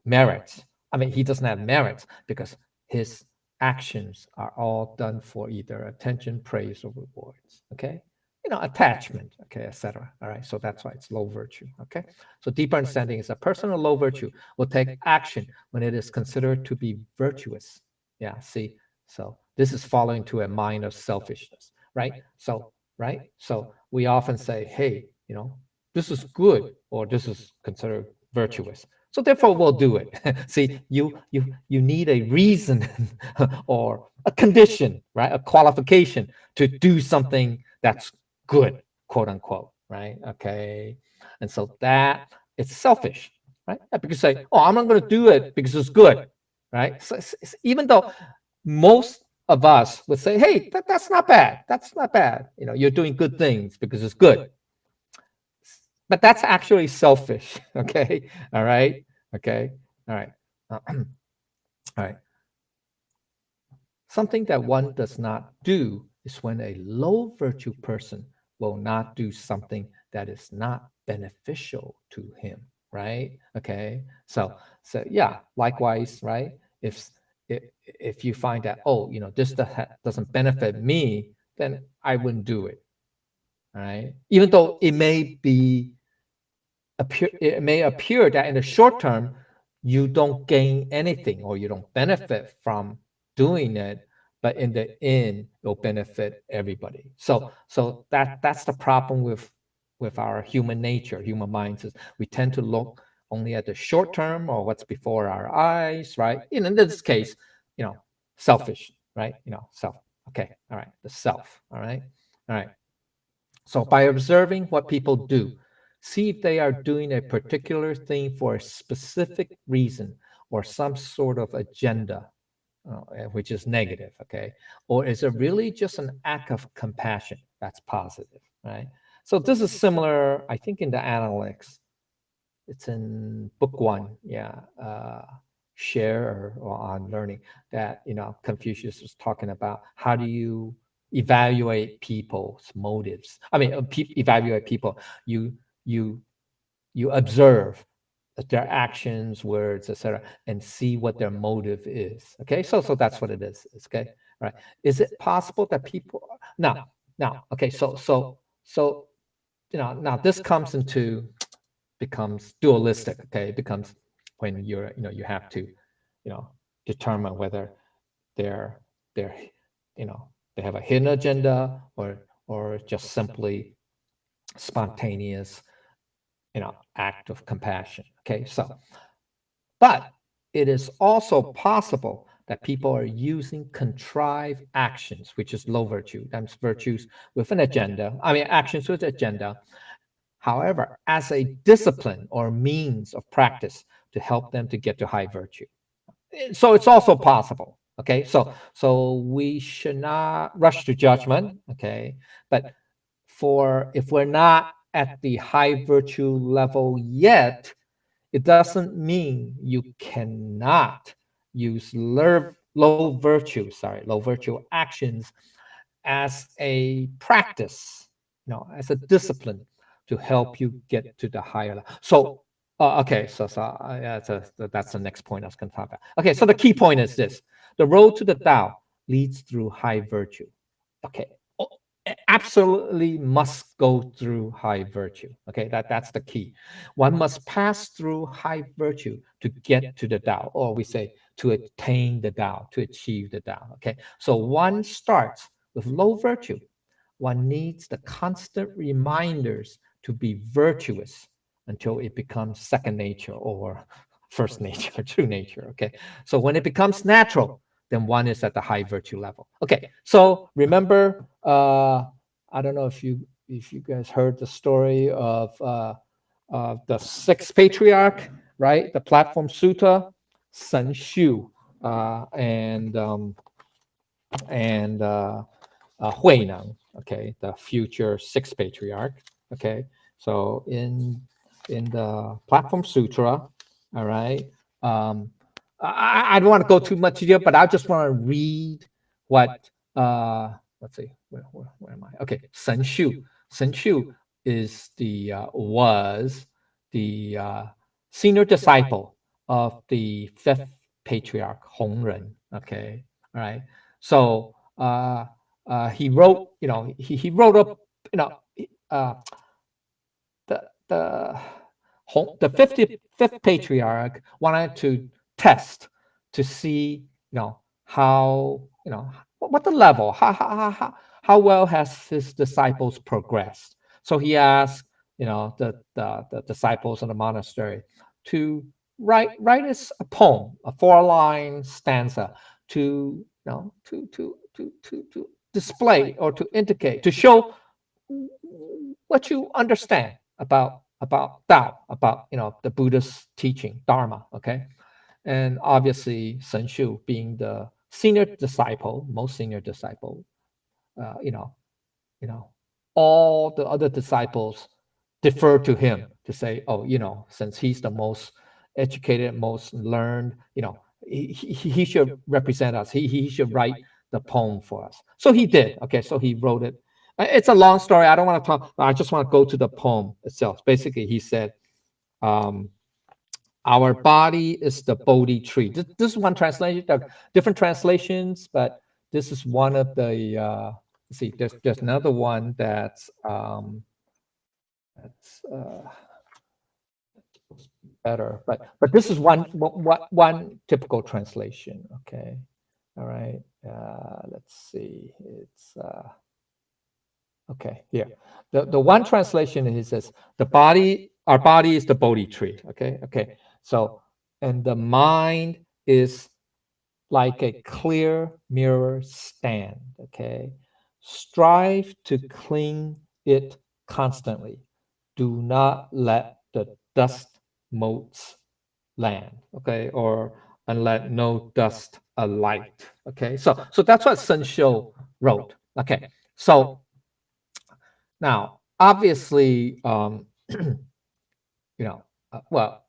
merits, I mean, he doesn't have merits because his actions are all done for either attention, praise, or rewards. Okay, attachment. Okay, etc. All right, so that's why it's low virtue. Okay, so deeper understanding is a person of low virtue will take action when it is considered to be virtuous. Yeah, see, so this is falling to a mind of selfishness, right? So we often say, hey, this is good, or this is considered virtuous. So therefore, we'll do it. See, you need a reason or a condition, right? A qualification to do something that's good, quote unquote, right? Okay, and so that it's selfish, right? Because you say, oh, I'm not going to do it because it's good, right? So even though most of us would say, hey, that's not bad. That's not bad. You're doing good things because it's good. But that's actually selfish. Okay. All right. Okay. All right. All right. Something that one does not do is when a low virtue person will not do something that is not beneficial to him. Right. Okay. So yeah. Likewise, right. If you find that, oh, this doesn't benefit me, then I wouldn't do it. All right. Even though it may appear that in the short term you don't gain anything or you don't benefit from doing it, but in the end it'll benefit everybody. So that's the problem with our human nature, human minds, is we tend to look only at the short term or what's before our eyes, right? In this case, you know, selfish, right? Self. Okay, all right, the self, all right. So by observing what people do, see if they are doing a particular thing for a specific reason or some sort of agenda, which is negative, okay? Or is it really just an act of compassion that's positive, right? So this is similar, I think, in the analytics. It's in book one, yeah, share or on learning, that Confucius was talking about how do you evaluate people's motives. I mean, evaluate people. You you observe their actions, words, etc., and see what their motive is. Okay, so that's what it is. Okay, all right. Is it possible that people now? Okay, so now this comes into becomes dualistic. Okay, it becomes when you have to determine whether they're they have a hidden agenda or just simply spontaneous act of compassion. Okay, but it is also possible that people are using contrived actions, which is low virtue. That's virtues with an agenda. I mean, actions with agenda. However, as a discipline or means of practice to help them to get to high virtue. So it's also possible. Okay, so we should not rush to judgment. Okay, but for if we're not at the high virtue level yet, it doesn't mean you cannot use low virtue actions as a practice, as a discipline to help you get to the higher level. So, okay, yeah, that's the next point I was going to talk about. Okay, so the key point is this: the road to the Tao leads through high virtue. Okay, absolutely must go through high virtue. Okay, that's the key. One must pass through high virtue to get to the Tao, or we say to attain the Tao, to achieve the Tao. Okay, so one starts with low virtue. One needs the constant reminders to be virtuous until it becomes second nature or first nature, true nature. Okay, so when it becomes natural, then one is at the high virtue level. Okay, so remember, I don't know if you guys heard the story of the sixth patriarch, right? The platform sutta, Sun Shu, and Hui Neng, okay, the future sixth patriarch. Okay, so in the Platform Sutra, all right. Um, I don't want to go too much detail, but I just want to read what. Let's see, where am I? Okay, Sun Shu. Sun Shu is the was the senior disciple of the fifth patriarch Hong Ren. Okay, all right. So he wrote, he wrote up, you know, uh, the the 55th patriarch wanted to test to see, how, what the level, how well has his disciples progressed. So he asked, the disciples in the monastery to write us a poem, a 4-line stanza to, to display or to indicate, to show what you understand about Tao, about the Buddha's teaching, Dharma. Okay, and obviously Sun Shu being the senior disciple, most senior disciple, uh, you know, you know, all the other disciples defer to him to say, oh, since he's the most educated, most learned, he should represent us. He should write the poem for us. So he did. Okay, so he wrote it. It's a long story. I don't want to talk. I just want to go to the poem itself. Basically, he said, um, "Our body is the Bodhi tree." This is one translation. There are different translations, but this is one of the. Let's see, there's another one that's better. But this is one typical translation. Okay, all right. Let's see. It's okay. Here, the one translation is this: the body, our body is the Bodhi tree. Okay, okay. So, and the mind is like a clear mirror stand. Okay, strive to clean it constantly. Do not let the dust motes land. Okay, or and let no dust alight. Okay, so that's what Sun Shou wrote. Okay, so now obviously, you know, well,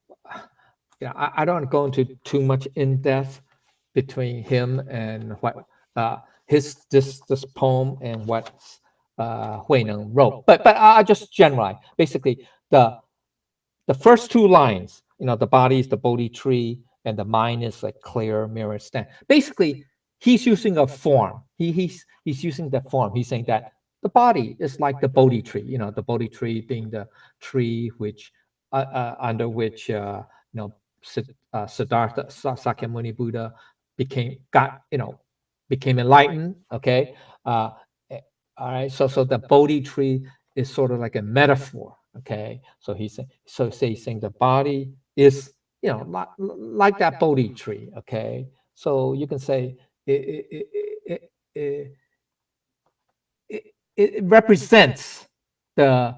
yeah, I don't go into too much in depth between him and what uh, his this poem and what Huineng wrote, but I just generalize. Basically, the first two lines, the body is the Bodhi tree and the mind is a clear mirror stand. Basically, he's using a form. He's using that form. He's saying that the body is like the Bodhi tree. The Bodhi tree being the tree which under which Siddhartha Sakyamuni Buddha became enlightened. Okay, uh, all right. So the Bodhi tree is sort of like a metaphor. Okay, so he's saying the body is like that Bodhi tree. Okay, so you can say it, it, it represents the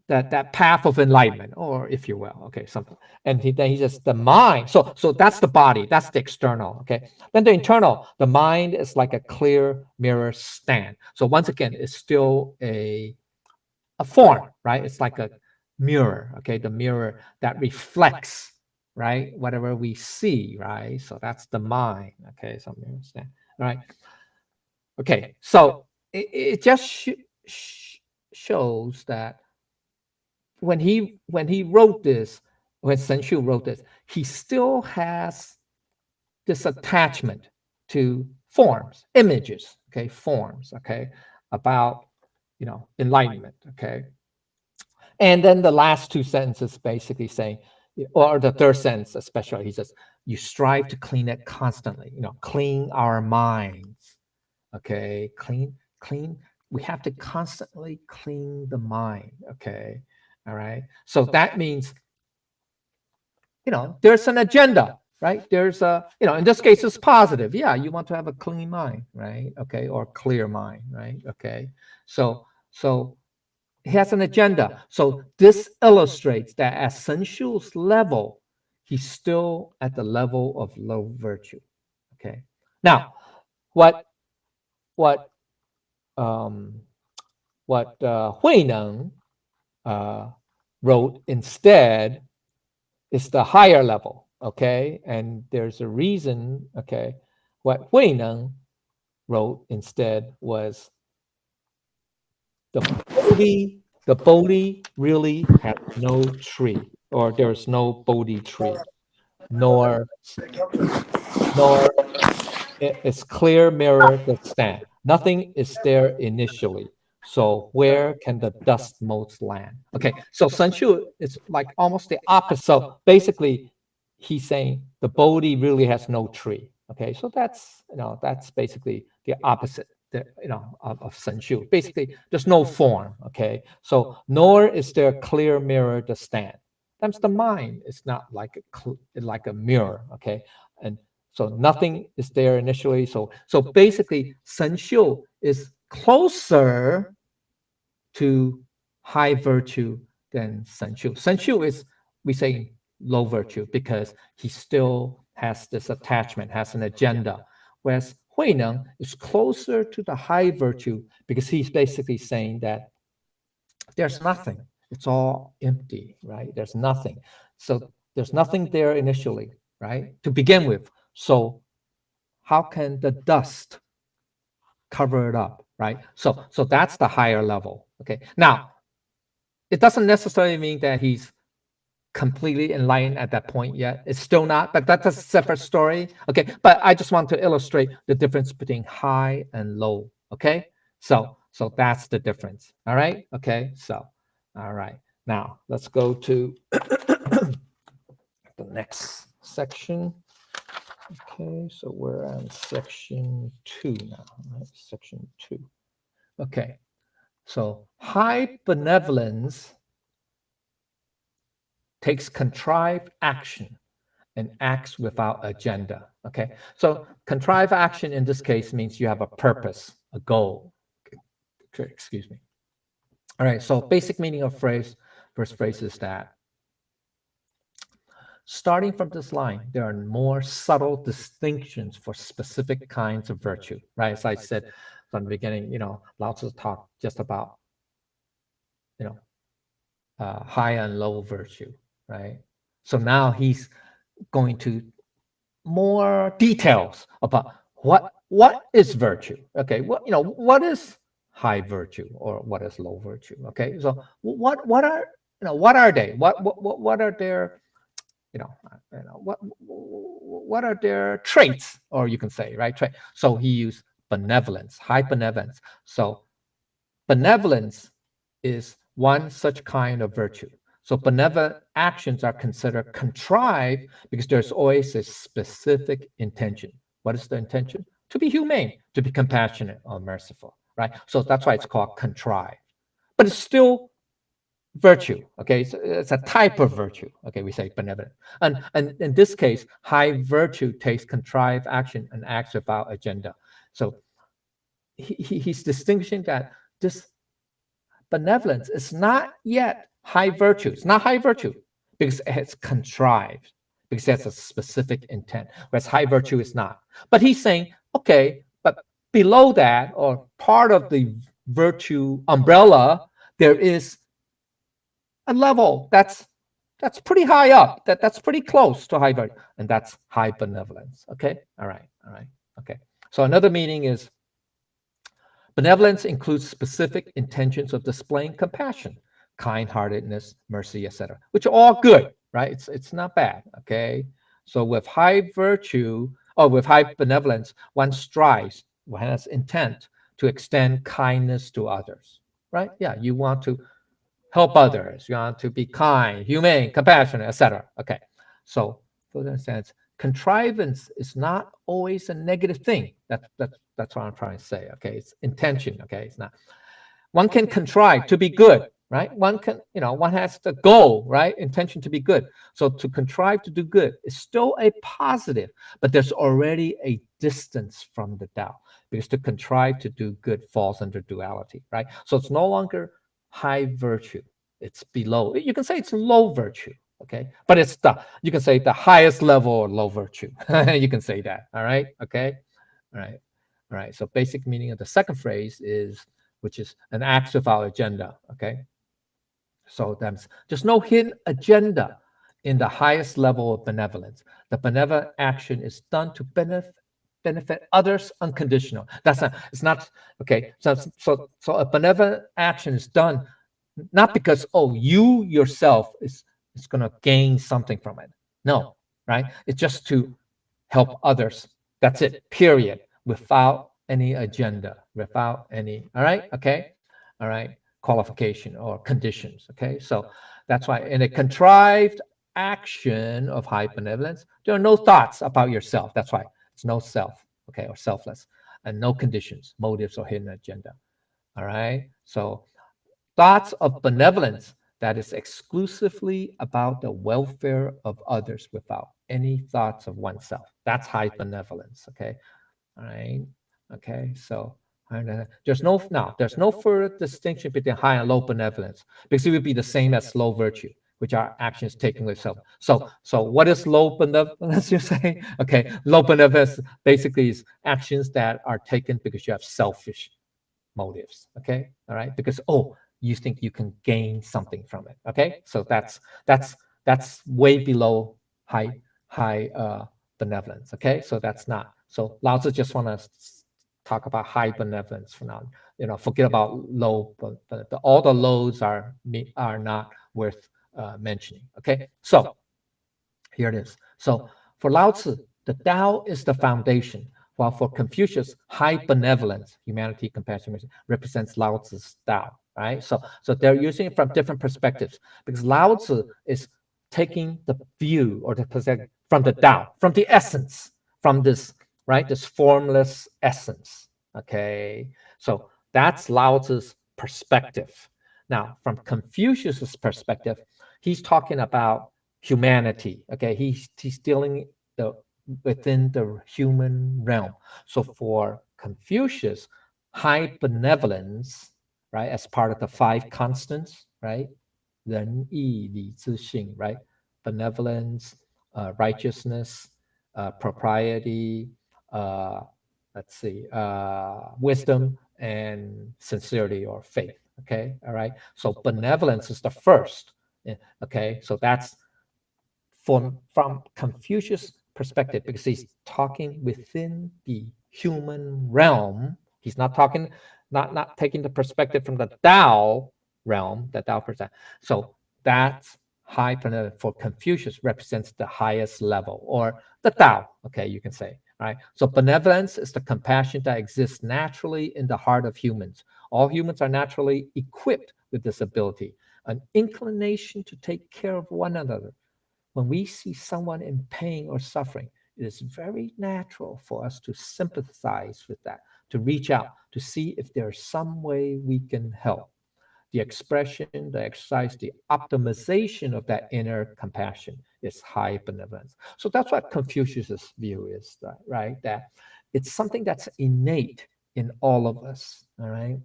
that path of enlightenment, or if you will, okay, something. And then he says the mind. So that's the body, that's the external. Okay, then the internal, the mind is like a clear mirror stand. So once again, it's still a form, right? It's like a mirror. Okay, the mirror that reflects, right, whatever we see, right? So that's the mind. Okay, so mirror stand, right? Okay, so it just shows that when he wrote this, when Sun Shu wrote this, he still has this attachment to forms, images, okay, forms, okay, about enlightenment, okay. And then the last two sentences basically saying, or the third sentence especially, he says, you strive to clean it constantly, clean our minds, okay, clean. We have to constantly clean the mind, okay, all right. So that means, there's an agenda, right? There's in this case, it's positive. Yeah, you want to have a clean mind, right? Okay, or clear mind, right? Okay, so he has an agenda. So this illustrates that at Sun Shu's level, he's still at the level of low virtue. Okay. Now, what what um, what Huineng uh, wrote instead is the higher level. Okay, and there's a reason. Okay, what Huineng wrote instead was the Bodhi really has no tree, or there's no Bodhi tree, nor nor its clear mirror that stand. Nothing is there initially. So where can the dust motes land? Okay, so Sun Shu is like almost the opposite. So basically, he's saying the Bodhi really has no tree. Okay, so that's basically the opposite. Of Sun Shu. Basically, there's no form. Okay, so nor is there a clear mirror to stand. That's the mind. It's not like a mirror. Okay, and so nothing is there initially. So basically, Sun Shu is closer to high virtue than Sun Shu. Sun Shu is, we say, low virtue because he still has this attachment, has an agenda. Whereas Huineng is closer to the high virtue because he's basically saying that there's nothing. It's all empty, right? There's nothing. So there's nothing there initially, right? To begin with. So how can the dust cover it up, right? So that's the higher level. Okay. Now, it doesn't necessarily mean that he's completely enlightened at that point yet. It's still not, but that's a separate story. Okay. But I just want to illustrate the difference between high and low. Okay. So that's the difference. All right. Okay. So all right. Now let's go to the next section. Okay, so we're on section 2 now, right? Section 2. Okay, so high benevolence takes contrived action and acts without agenda. Okay, so contrived action in this case means you have a purpose, a goal. Okay, excuse me. All right, so basic meaning of first phrase is that starting from this line, there are more subtle distinctions for specific kinds of virtue, right? As I said from the beginning, Lao Tzu talked just about, high and low virtue, right? So now he's going to more details about what is virtue. Okay, what is high virtue or what is low virtue? Okay, so what are they? What are their what are their traits, or you can say, right, trait. So he used benevolence, high benevolence. So benevolence is one such kind of virtue. So benevolent actions are considered contrived because there's always a specific intention. What is the intention? To be humane, to be compassionate or merciful, right? So that's why it's called contrived. But it's still virtue. Okay, so it's a type of virtue. Okay, we say benevolent, and in this case, high virtue takes contrived action and acts without agenda. So he's distinguishing that this benevolence is not yet high virtue. It's not high virtue because it's contrived, because it has a specific intent, whereas high virtue is not. But he's saying, okay, but below that, or part of the virtue umbrella, there is a level that's pretty high up, that's pretty close to high virtue, and that's high benevolence. Okay, all right, okay. So another meaning is benevolence includes specific intentions of displaying compassion, kind-heartedness, mercy, etc., which are all good, right? It's not bad. Okay, so with high virtue or with high benevolence, one strives, one has intent to extend kindness to others, right? Yeah, you want to help others, you want to be kind, humane, compassionate, etc. Okay, so for instance, contrivance is not always a negative thing. That's what I'm trying to say. Okay, it's intention. Okay, it's not. One can contrive to be good, right? One can, one has the goal, right? Intention to be good. So to contrive to do good is still a positive, but there's already a distance from the Tao, because to contrive to do good falls under duality, right? So it's no longer high virtue. It's below. You can say it's low virtue. Okay, but it's you can say the highest level of low virtue. You can say that. All right. Okay. All right. So basic meaning of the second phrase is, which is an act without agenda. Okay. So there's no hidden agenda in the highest level of benevolence. The benevolent action is done to benefit others unconditional. It's not okay. So a benevolent action is done not because, you yourself is going to gain something from it. No, right? It's just to help others. That's it, period, without any agenda, without any, all right? Okay, all right, qualification or conditions. Okay, so that's why in a contrived action of high benevolence, there are no thoughts about yourself. That's why it's no self, okay, or selfless, and no conditions, motives, or hidden agenda. All right, so thoughts of benevolence that is exclusively about the welfare of others without any thoughts of oneself. That's high benevolence. Okay, all right. Okay, so there's no further distinction between high and low benevolence, because it would be the same as low virtue, which are actions taken with self. So what is low benevolence? You're saying, okay, low benevolence basically is actions that are taken because you have selfish motives. Okay, all right, because you think you can gain something from it. Okay, so that's way below high benevolence. Okay, so that's not. So Lao Tzu just want to talk about high benevolence for now. Forget about low, but all the lows are not worth mentioning. Okay, so here it is. So for Lao Tzu, the Tao is the foundation, while for Confucius, high benevolence, humanity, compassion, represents Lao Tzu's Tao. Right? So they're using it from different perspectives, because Lao Tzu is taking the view or the perspective from the Tao, from the essence, from this, right, this formless essence. Okay, so that's Lao Tzu's perspective. Now, from Confucius's perspective, he's talking about humanity. Okay, he's dealing the within the human realm. So for Confucius, high benevolence, right, as part of the five constants, right, 仁义礼智信, right, benevolence, righteousness, propriety, let's see, wisdom and sincerity or faith. Okay, all right. So benevolence is the first. Okay, so that's from Confucius' perspective, because he's talking within the human realm. He's not talking, not taking the perspective from the Tao realm, the Tao perspective. So that's high benevolence for Confucius represents the highest level, or the Tao. Okay, you can say. Right. So benevolence is the compassion that exists naturally in the heart of humans. All humans are naturally equipped with this ability, an inclination to take care of one another. When we see someone in pain or suffering, it is very natural for us to sympathize with that, to reach out, to see if there's some way we can help. The expression, the exercise, the optimization of that inner compassion is high benevolence. So that's what Confucius's view is, right? That it's something that's innate in all of us, all right?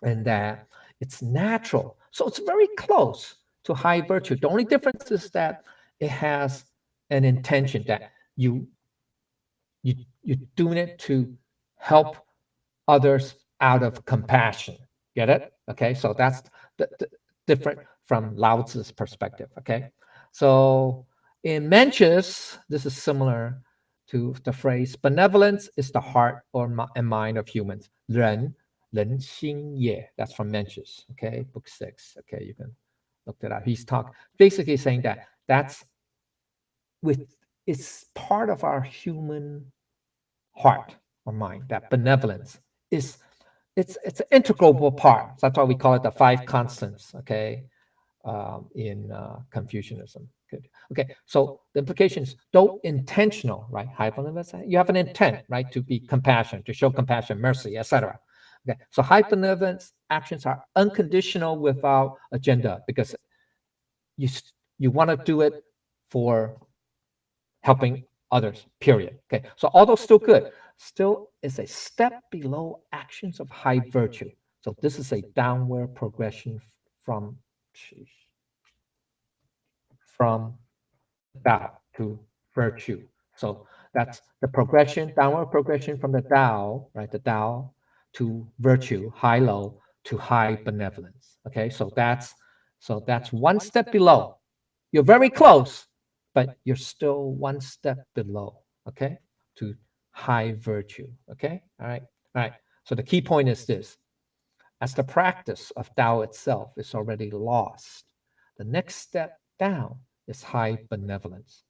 And that it's natural. So it's very close to high virtue. The only difference is that it has an intention that you're doing it to help others out of compassion. Get it? Okay, so that's the different from Lao Tzu's perspective. Okay, so in Mencius, this is similar to the phrase benevolence is the heart or and mind of humans. 人心也. That's from Mencius. Okay, book 6. Okay, you can look that up. He's basically saying that that's it's part of our human heart or mind. That benevolence is it's an integral part. That's why we call it the five constants. Okay, in Confucianism. Good. Okay, so the implication is though intentional, right? High benevolence, you have an intent, right, to be compassionate, to show compassion, mercy, etc. Okay, so high benevolence actions are unconditional without agenda because you you want to do it for helping others, period. Okay, so although still good, still is a step below actions of high virtue. So this is a downward progression from the Tao to virtue. So that's the progression, downward progression from the Tao, right? The Tao to virtue, high low to high benevolence. Okay, so that's one step below. You're very close, but you're still one step below. Okay, to high virtue. Okay, all right, all right. So the key point is this: as the practice of Tao itself is already lost, the next step down is high benevolence.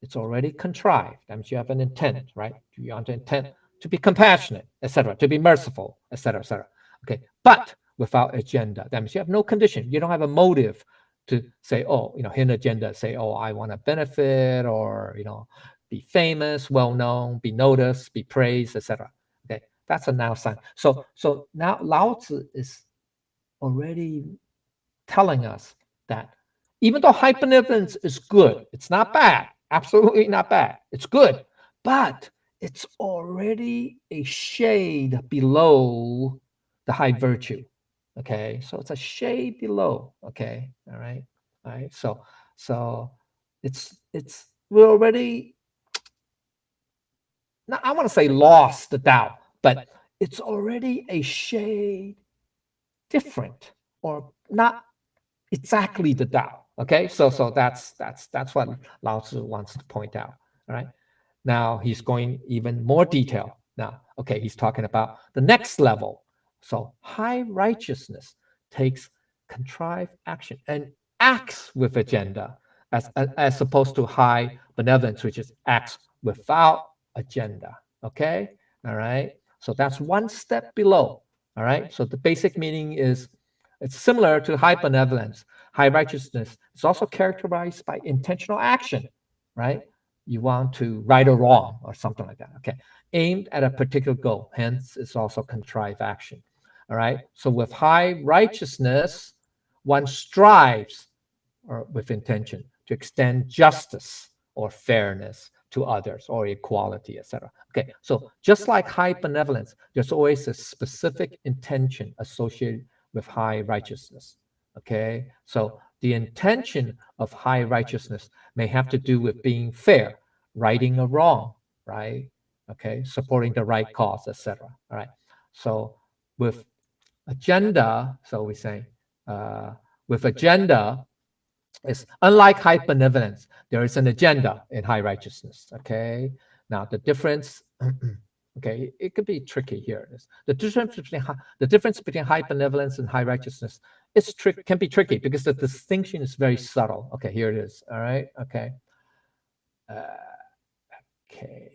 It's already contrived. That means you have an intent, right? You want to intent to be compassionate, etc., to be merciful, etc., etc. Okay, but without agenda. That means you have no condition. You don't have a motive to say, oh, hidden agenda. Say, oh, I want to benefit, or be famous, well known, be noticed, be praised, etc. Okay, that's a now sign. So now Lao Tzu is already telling us that even though high benevolence is good, it's not bad, absolutely not bad, it's good, but it's already a shade below the high virtue. Okay, so it's a shade below. Okay, all right. So it's we're already, not, I want to say lost the Tao, but it's already a shade different or not exactly the Tao. Okay, so that's what Lao Tzu wants to point out. All right. Now he's going even more detail. Now, okay, he's talking about the next level. So high righteousness takes contrived action and acts with agenda, as opposed to high benevolence, which is acts without agenda. Okay, all right. So that's one step below. All right. So the basic meaning is it's similar to high benevolence. High righteousness is also characterized by intentional action, right? You want to right or wrong or something like that, okay? Aimed at a particular goal, hence it's also contrived action, all right? So with high righteousness, one strives or with intention to extend justice or fairness to others or equality, etc. Okay, so just like high benevolence, there's always a specific intention associated with high righteousness. Okay, so the intention of high righteousness may have to do with being fair, righting a wrong, right? Okay, supporting the right cause, etc. All right, so with agenda, so we say with agenda, is unlike high benevolence, there is an agenda in high righteousness. Okay. Now the difference, okay, it could be tricky here. The difference between high benevolence and high righteousness can be tricky because the distinction is very subtle. Okay, here it is. All right. Okay. Okay.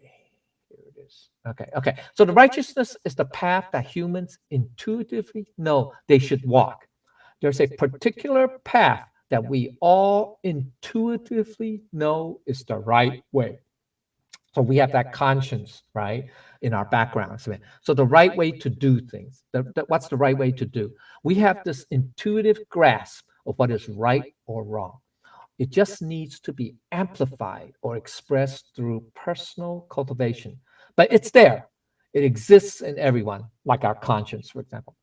Here it is. Okay. Okay. So the righteousness is the path that humans intuitively know they should walk. There's a particular path that we all intuitively know is the right way. So we have that conscience, right, in our background. So the right way to do things, what's the right way to do? We have this intuitive grasp of what is right or wrong. It just needs to be amplified or expressed through personal cultivation. But it's there. It exists in everyone, like our conscience, for example.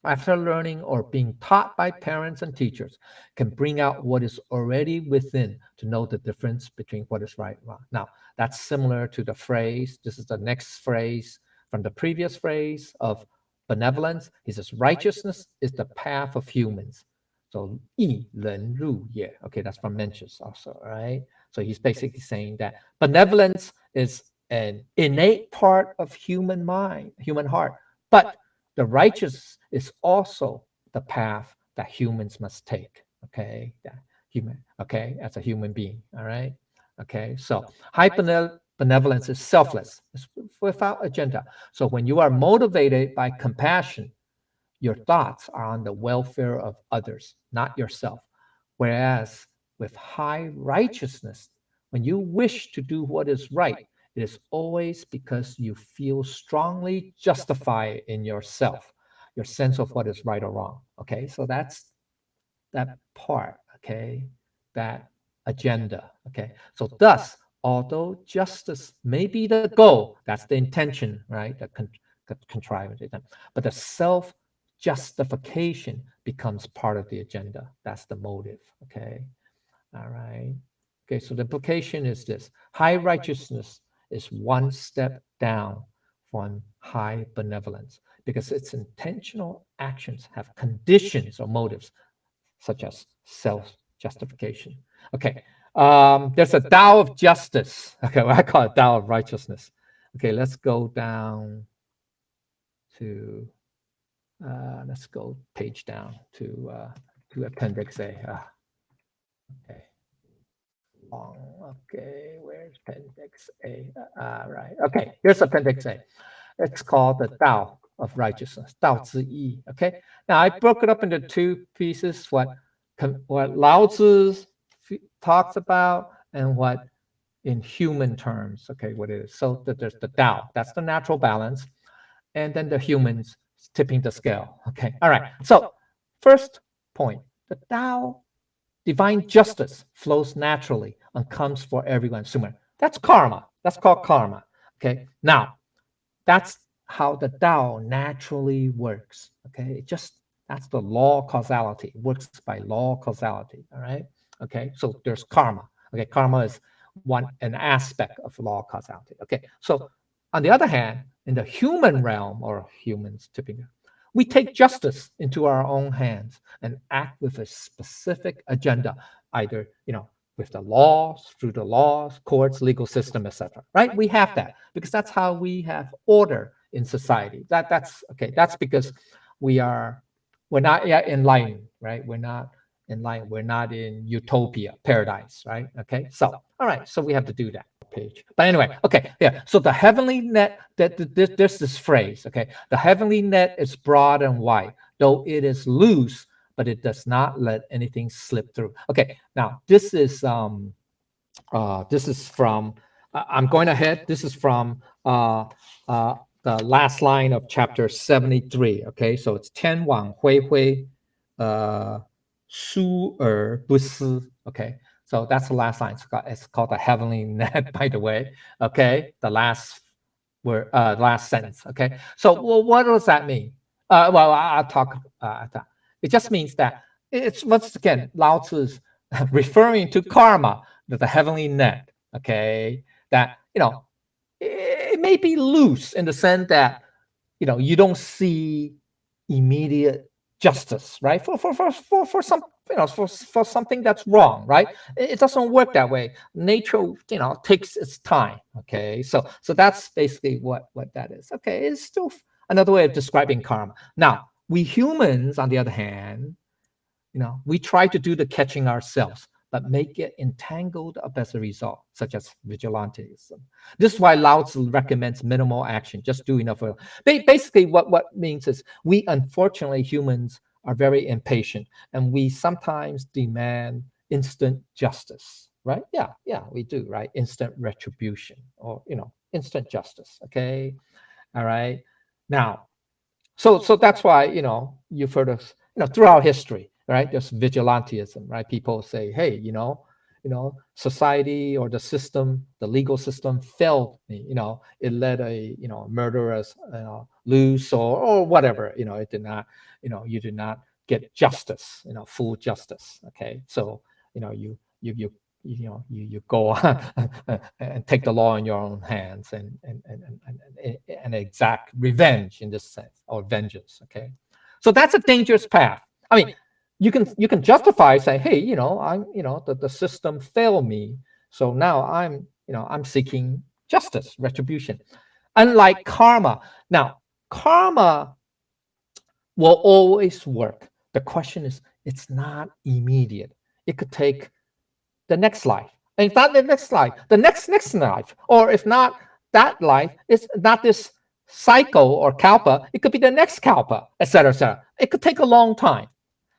After learning or being taught by parents and teachers, can bring out what is already within to know the difference between what is right and wrong. Now, that's similar to the phrase, this is the next phrase from the previous phrase of benevolence. He says, righteousness is the path of humans. So, 一人入也. Okay, that's from Mencius also, right? So he's basically saying that benevolence is an innate part of human mind, human heart, but the righteous is also the path that humans must take. Okay, as a human being. All right. Okay, so high benevolence is selfless, it's without agenda. So when you are motivated by compassion, your thoughts are on the welfare of others, not yourself. Whereas with high righteousness, when you wish to do what is right, it is always because you feel strongly justified in yourself, your sense of what is right or wrong. Okay, so that's that part. Okay, that agenda. Okay, so thus, although justice may be the goal, that's the intention, right? The contrivance, but the self justification becomes part of the agenda. That's the motive. Okay, all right. Okay, so the implication is this: high righteousness is one step down from high benevolence because its intentional actions have conditions or motives such as self-justification. Okay, there's a Tao of justice. Okay, well, I call it Tao of righteousness. Okay, let's go down to, let's go page down to Appendix A. Okay. Okay, where's Appendix A? Right. Okay, here's Appendix A. It's called the Tao of righteousness, Tao Zi Yi. Okay. Now I broke it up into two pieces: what Lao Tzu talks about and what in human terms. Okay, what it is. So there's the Tao. That's the natural balance, and then the humans tipping the scale. Okay. All right. So first point: the Tao. Divine justice flows naturally and comes for everyone sooner. That's karma. That's called karma. Okay. Now, that's how the Tao naturally works. Okay. That's the law of causality. It works by law of causality. All right. Okay. So there's karma. Okay. Karma is an aspect of law of causality. Okay. So on the other hand, in the human realm or humans typically, we take justice into our own hands and act with a specific agenda, either with the laws, through the laws, courts, legal system, etc. Right? We have that because that's how we have order in society. That's okay. That's because we're not yet enlightened, right? We're not enlightened. We're not in utopia, paradise, right? Okay. So all right. So we have to do that. Page. But anyway, okay, yeah. So the heavenly net, there's this phrase, okay? The heavenly net is broad and wide, though it is loose, but it does not let anything slip through. Okay, now this is from, I'm going ahead. This is from the last line of chapter 73. Okay, so it's 天网恢恢, 疏而不思. Okay, so that's the last line. It's called the heavenly net, by the way. Okay, the last word, last sentence. Okay, so well, what does that mean? Well, I'll talk. It just means that it's once again Lao Tzu is referring to karma, the heavenly net. Okay, that it may be loose in the sense that you don't see immediate justice, right? For some, for something that's wrong, right? It doesn't work that way. Nature, takes its time. Okay, so that's basically what that is. Okay, it's still another way of describing karma. Now, we humans, on the other hand, we try to do the catching ourselves, but may get entangled up as a result, such as vigilantism. This is why Lao Tzu recommends minimal action, just do enough. Basically, what means is we, unfortunately, humans are very impatient, and we sometimes demand instant justice, right? Yeah, we do, right? Instant retribution, or, instant justice, okay? All right? Now, so that's why, you've heard of, throughout history, right? There's vigilantism, right? People say, hey, society or the system, the legal system failed me. It let a murderers loose, or whatever. It did not. You did not get justice. Full justice. Okay, so you go on and take the law in your own hands and exact revenge in this sense, or vengeance. Okay, so that's a dangerous path. I mean, you can justify, say, hey, I'm the system failed me, so now I'm seeking justice, retribution. Unlike karma, now karma will always work. The question is, it's not immediate. It could take the next life, and if not the next life, the next life, or if not that life, it's not this cycle or kalpa, it could be the next kalpa, etc., etc. It could take a long time,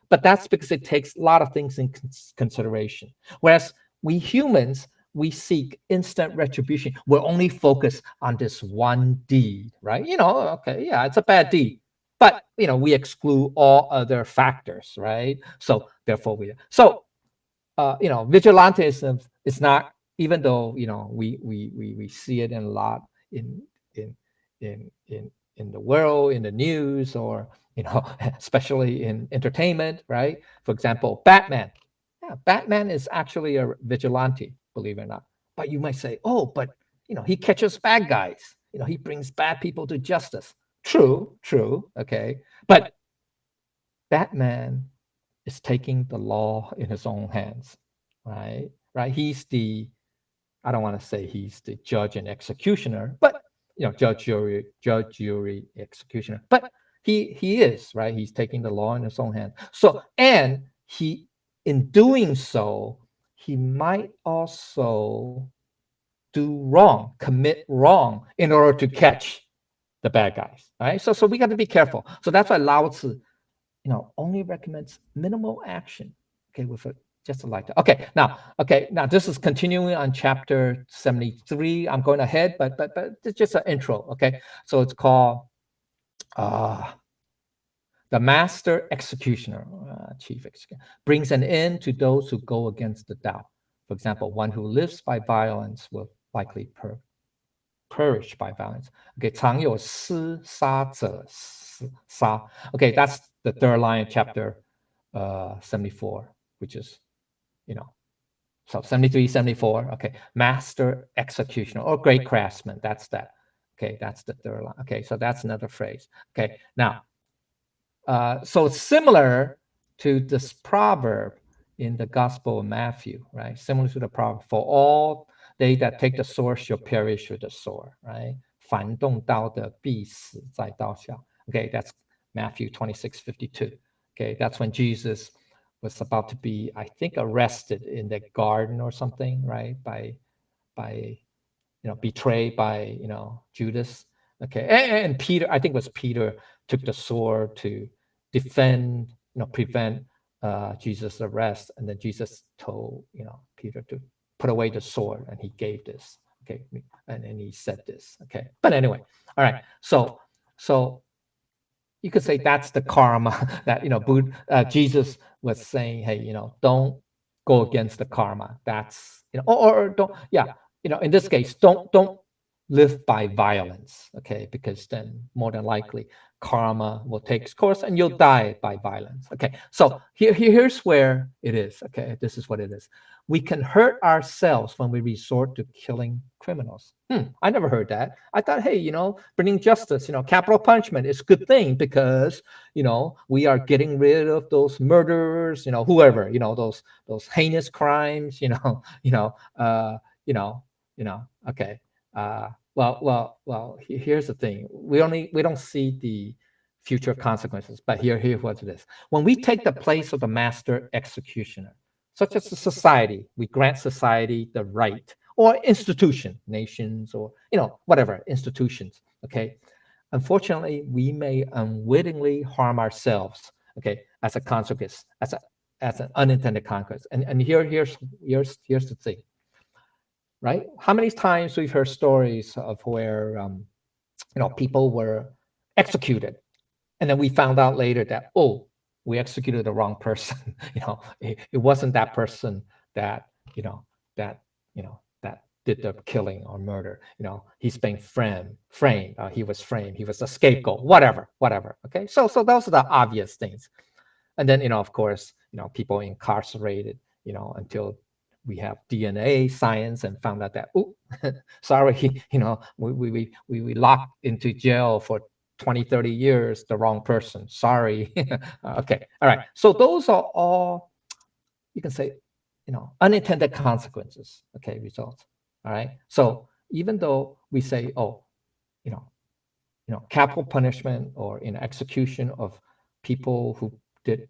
but that's because it takes a lot of things in consideration. Whereas we humans, we seek instant retribution. We're only focused on this one deed, right? Okay, yeah, it's a bad deed, but we exclude all other factors, right? So therefore vigilantism is not, even though we see it in a lot in in in the world, in the news, or especially in entertainment, right? For example, Batman. Yeah, Batman is actually a vigilante, believe it or not. But you might say, oh, but he catches bad guys. He brings bad people to justice. True, okay. But Batman is taking the law in his own hands, right? Right. He's the, I don't want to say he's the judge and executioner, but judge, jury, executioner. But he is, right. He's taking the law in his own hands. So, and he, in doing so, he might also do wrong, commit wrong in order to catch the bad guys. Right. So we got to be careful. So that's why Lao Tzu only recommends minimal action. Okay, with just like that. Okay, now this is continuing on chapter 73. I'm going ahead, but it's just an intro. Okay, so it's called the master executioner, chief executioner, brings an end to those who go against the Tao. For example, one who lives by violence will likely perish by violence. Okay, 常有厮杀者杀. Okay, that's the third line of chapter 74, which is, so 73, 74. Okay, master executioner or great craftsman. That's that. Okay, that's the third line. Okay, so that's another phrase. Okay, now, so similar to this proverb in the Gospel of Matthew, right? Similar to the proverb, for all they that take the sword shall perish with the sword, right? 反动刀的必死在刀下. Okay, that's Matthew 26:52. Okay, that's when Jesus was about to be, I think, arrested in the garden or something, right? By betrayed by Judas. Okay, and Peter, I think it was Peter, took the sword to defend prevent Jesus' arrest. And then Jesus told, Peter to put away the sword, and he gave this. Okay, and then he said this. Okay, but anyway, all right. So you could say that's the karma that Jesus was saying. Hey, don't go against the karma. That's or don't. Yeah, in this case, don't live by violence. Okay, because then more than likely karma will take its course and you'll die by violence. Okay, so here's where it is. Okay, this is what it is. We can hurt ourselves when we resort to killing criminals. I never heard that. I thought, hey, bringing justice, capital punishment is a good thing because, we are getting rid of those murderers, whoever, those heinous crimes, okay. Here's the thing. We don't see the future consequences, but here's what it is. When we take the place of the master executioner, such as a society, we grant society the right, or institution, nations, or whatever institutions. Okay, unfortunately, we may unwittingly harm ourselves. Okay, as a consequence, as an unintended consequence. And here's the thing. Right? How many times we've heard stories of where people were executed, and then we found out later that we executed the wrong person. It wasn't that person that that did the killing or murder. He's being framed. He was framed. He was a scapegoat. Whatever. Okay. So those are the obvious things. And then of course people incarcerated. Until we have DNA science and found out that sorry, we locked into jail for 20, 30 years, the wrong person. Sorry. Okay. All right. So those are all, you can say, unintended consequences. Okay. Results. All right. So even though we say, capital punishment or execution of people who did,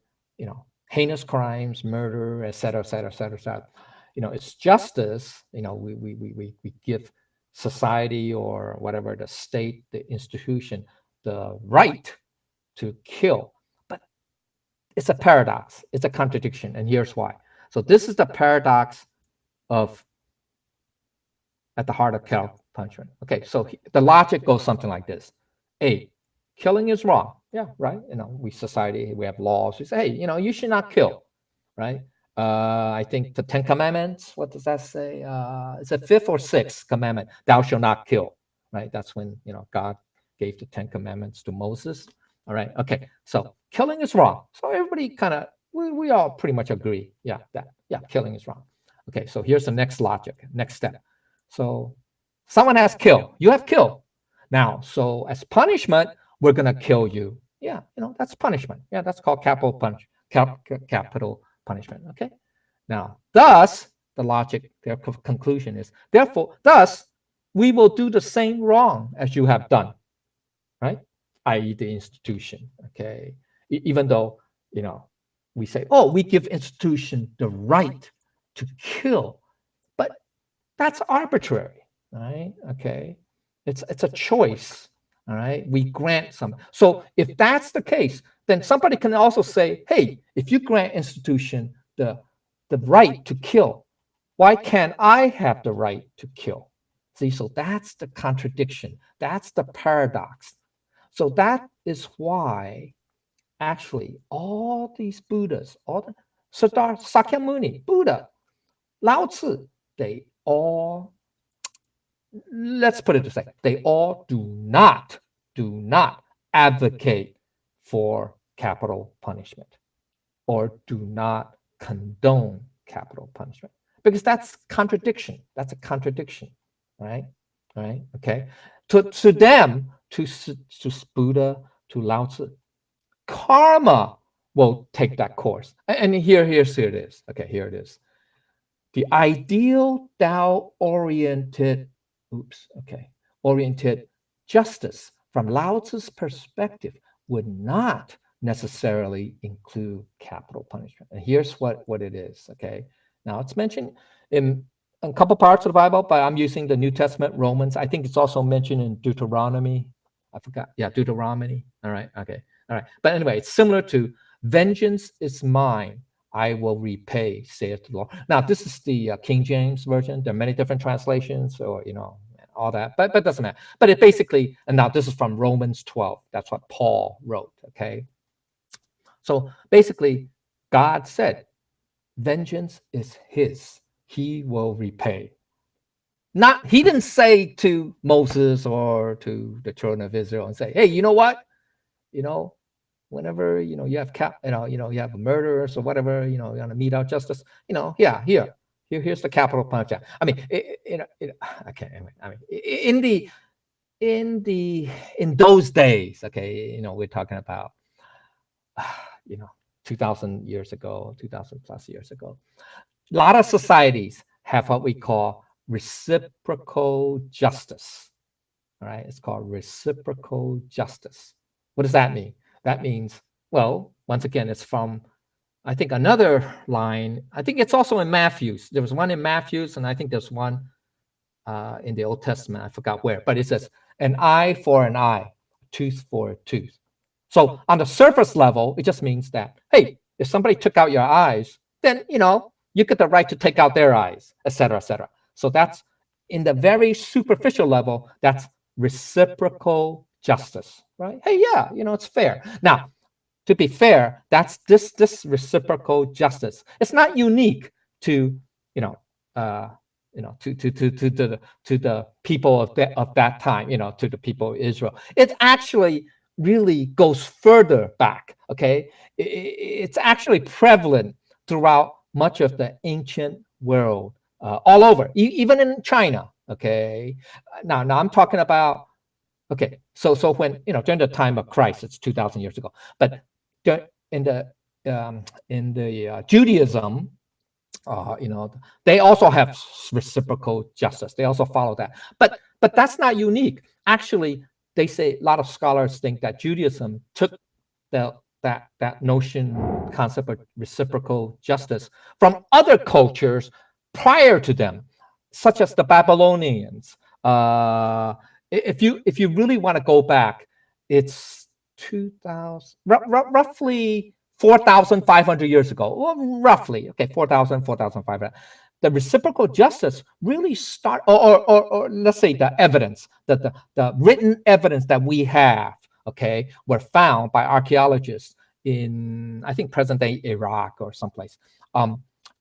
heinous crimes, murder, et cetera, et cetera, et cetera, et cetera. It's justice. We give society or whatever, the state, the institution, the right to kill. But it's a paradox. It's a contradiction. And here's why. So this is the paradox at the heart of capital punishment. Okay, so the logic goes something like this. A, killing is wrong. Yeah, right. We have laws. We say, hey, you should not kill, right? I think the 10 Commandments, what does that say? It's a 5th or 6th commandment, thou shalt not kill, right? That's when, God gave the 10 Commandments to Moses. All right, okay, so killing is wrong. So everybody kind of, we all pretty much agree, killing is wrong. Okay, so here's the next logic, next step. So someone has killed, you have killed. Now, so as punishment, we're going to kill you. Yeah, that's punishment. Yeah, that's called capital punishment. Okay. Now, thus, the logic, their conclusion is, therefore, thus, we will do the same wrong as you have done, right? I.e., the institution. Okay. Even though, we say, we give institution the right to kill, but that's arbitrary, right? Okay. It's a choice. All right, we grant some. So if that's the case, then somebody can also say, hey, if you grant institution the right to kill, why can't I have the right to kill? See, so that's the contradiction. That's the paradox. So that is why actually all these Buddhas, all the Siddhartha, Sakyamuni, Buddha, Lao Tzu, they all, let's put it this way, they all do not advocate for capital punishment or do not condone capital punishment, because that's contradiction. That's a contradiction, right? Right? Okay. To them, to Buddha, to Lao Tzu, karma will take that course. And here it is. Okay, here it is. The ideal Tao-oriented justice from Lao Tzu's perspective would not necessarily include capital punishment. And here's what it is, okay? Now, it's mentioned in a couple parts of the Bible, but I'm using the New Testament, Romans. I think it's also mentioned in Deuteronomy. I forgot. Yeah, Deuteronomy. All right, okay. All right. But anyway, it's similar to Vengeance is mine, I will repay, saith the Lord. Now, this is the King James version. There are many different translations, or all that, but it doesn't matter. But it basically, and now this is from Romans 12. That's what Paul wrote. Okay, so basically, God said, "Vengeance is His; He will repay." He didn't say to Moses or to the children of Israel and say, "Hey, you know what? Whenever you have you have murderers or whatever, you want to mete out justice, yeah, here's the capital punishment." I mean, I can't. I mean, in those days, okay, we're talking about 2,000 years ago, 2,000 plus years ago. A lot of societies have what we call reciprocal justice. All right, it's called reciprocal justice. What does that mean? That means, well, once again, it's from, I think, another line. I think it's also in Matthew's. There was one in Matthew's, and I think there's one in the Old Testament. I forgot where, but it says, an eye for an eye, tooth for a tooth. So on the surface level, it just means that, hey, if somebody took out your eyes, then, you get the right to take out their eyes, et cetera, et cetera. So that's in the very superficial level, that's reciprocal justice, right? Hey, yeah, it's fair. Now, to be fair, that's this reciprocal justice. It's not unique to, to the people of that time, to the people of Israel. It actually really goes further back. Okay, it's actually prevalent throughout much of the ancient world, all over, even in China. Okay, now I'm talking about. Okay, so when during the time of Christ, it's 2,000 years ago, but in the Judaism, they also have reciprocal justice. They also follow that, but that's not unique. Actually, they say, a lot of scholars think that Judaism took that notion, concept of reciprocal justice from other cultures prior to them, such as the Babylonians. If you really want to go back, it's 2,000 roughly 4,500 years ago, well, roughly, okay, 4,500. The reciprocal justice really start, or let's say the evidence, the written evidence that we have, okay, were found by archaeologists in, I think, present-day Iraq or someplace.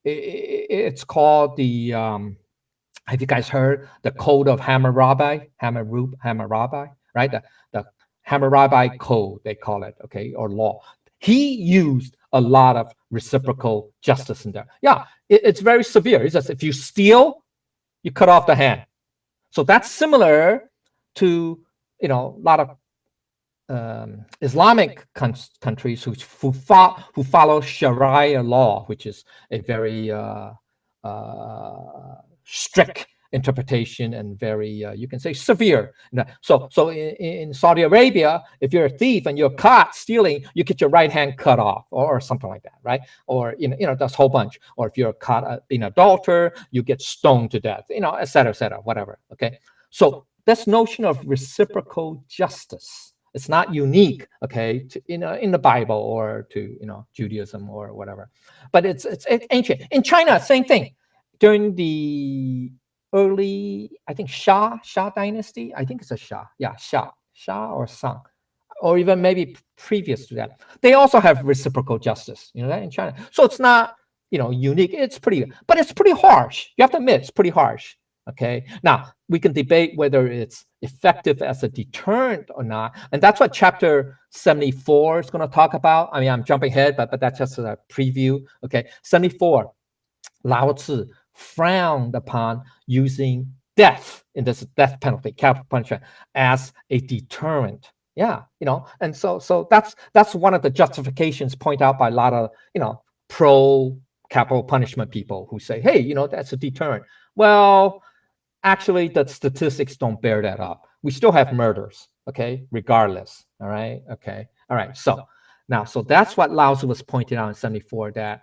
It's called the, have you guys heard the Code of Hammurabi, right? The Hammurabi Code, they call it, okay, or law. He used a lot of reciprocal justice in there. Yeah, it's very severe. It's just, if you steal, you cut off the hand. So that's similar to, a lot of Islamic countries who follow Sharia law, which is a very strict interpretation and very, you can say, severe. So in Saudi Arabia, if you're a thief and you're caught stealing, you get your right hand cut off, or something like that, right? Or that's a whole bunch. Or if you're caught being an adulterer, you get stoned to death, et cetera, whatever. Okay, so this notion of reciprocal justice, it's not unique, okay, to, in the Bible or to Judaism or whatever, but it's ancient. In China, same thing. During the early, I think, Shah dynasty, I think it's a Shah, yeah, Shah or Song, or even maybe previous to that, they also have reciprocal justice, that in China. So it's not, unique. It's pretty, but it's pretty harsh. You have to admit, it's pretty harsh. Okay. Now we can debate whether it's effective as a deterrent or not, and that's what chapter 74 is going to talk about. I mean, I'm jumping ahead, but that's just a preview. Okay, 74. Lao Tzu frowned upon using death in this death penalty, capital punishment, as a deterrent. Yeah, and so that's one of the justifications point out by a lot of pro capital punishment people who say, hey, that's a deterrent. Well, actually, the statistics don't bear that up. We still have murders, okay, regardless. All right, okay, all right. So that's what Lao Tzu was pointing out in 74, that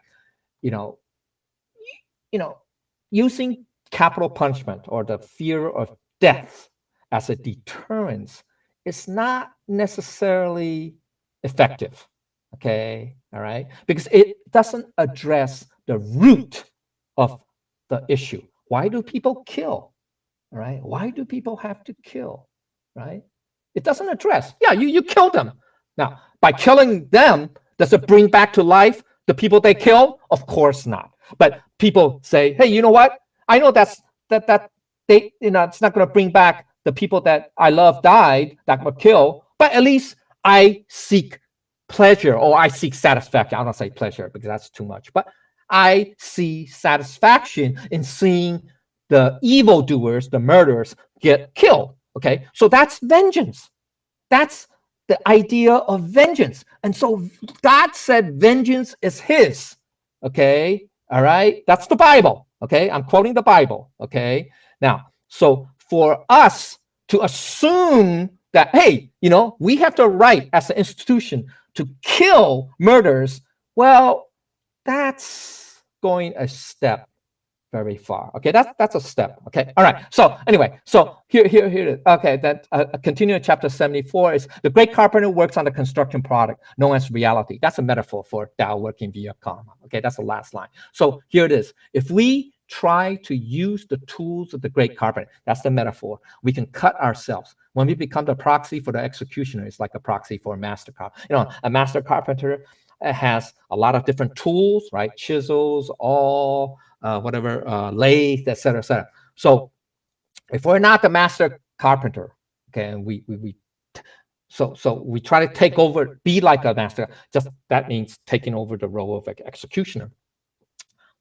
using capital punishment or the fear of death as a deterrence is not necessarily effective. Okay, all right, because it doesn't address the root of the issue. Why do people kill? All right, why do people have to kill? Right? It doesn't address. Yeah, you kill them. Now, by killing them, does it bring back to life the people they kill? Of course not. But people say, hey, you know what? I know that they, it's not going to bring back the people that I love died, that were killed, but at least I seek pleasure, or I seek satisfaction. I don't say pleasure because that's too much, but I see satisfaction in seeing the evildoers, the murderers, get killed. Okay, so that's vengeance. That's the idea of vengeance. And so God said vengeance is his. Okay, all right, that's the Bible. Okay, I'm quoting the Bible. Okay, now, so for us to assume that, hey, we have the right as an institution to kill murderers, well, that's going a step very far. Okay, that's a step. Okay, all right. So anyway, so here it is. Okay, that continuing chapter 74 is the great carpenter works on the construction product known as reality. That's a metaphor for Tao working via karma. Okay, that's the last line. So here it is. If we try to use the tools of the great carpenter, that's the metaphor, we can cut ourselves. When we become the proxy for the executioner, it's like a proxy for a master carpenter. A master carpenter has a lot of different tools, right? Chisels, all whatever, lathe, etc., etc. So if we're not the master carpenter, okay, and we try to take over, be like a master, just that means taking over the role of executioner,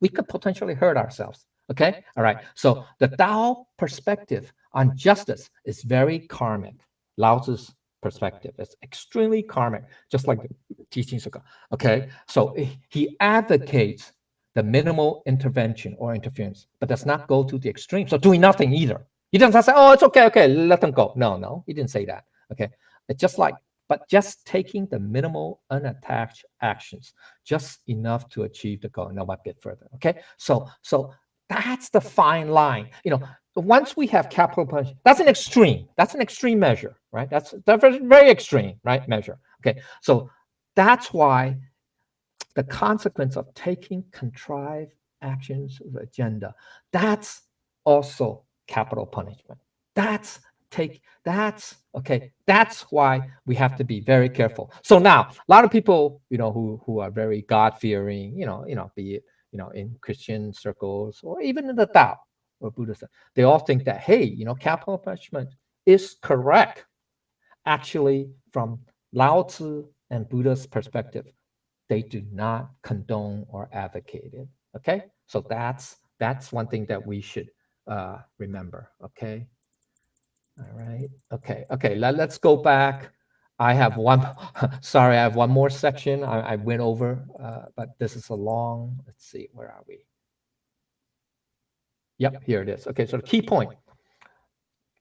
we could potentially hurt ourselves. Okay, all right. So the Tao perspective on justice is very karmic. Lao Tzu's perspective is extremely karmic, just like the teachings of God. Okay, so he advocates the minimal intervention or interference, but does not go to the extreme. So doing nothing either. He doesn't say, oh, it's okay, let them go. No, he didn't say that. Okay, it's just like, but just taking the minimal unattached actions, just enough to achieve the goal, no, a bit further. Okay, so that's the fine line. Once we have capital punishment, that's an extreme measure, right? That's very extreme, right, measure. Okay, so that's why the consequence of taking contrived actions of agenda, that's also capital punishment. That's okay. That's why we have to be very careful. So now, a lot of people, who are very God-fearing, be it, in Christian circles or even in the Tao or Buddhism, they all think that, hey, capital punishment is correct. Actually, from Lao Tzu and Buddha's perspective, they do not condone or advocate it. Okay, so that's one thing that we should remember. Okay, all right. Okay. Let's go back. I have one. Sorry, I have one more section. I went over, but this is a long. Let's see, where are we? Yep, here it is. Okay, so the key point.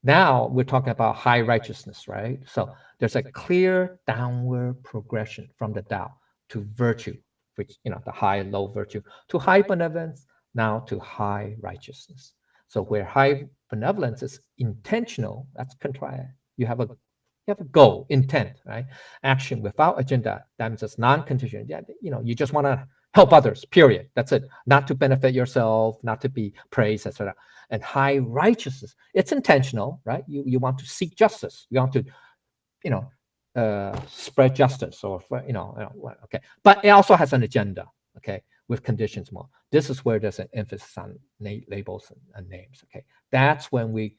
Now we're talking about high righteousness, right? So there's a clear downward progression from the Tao to virtue, which, the high, low virtue, to high benevolence, now to high righteousness. So where high benevolence is intentional, that's contrived. You have a goal, intent, right? Action without agenda, that means it's non-contingent. Yeah, you just want to help others, period. That's it. Not to benefit yourself, not to be praised, etc. And high righteousness, it's intentional, right? You want to seek justice. You want to, spread justice, or okay. But it also has an agenda, okay, with conditions more. This is where there's an emphasis on labels and names. Okay, that's when we're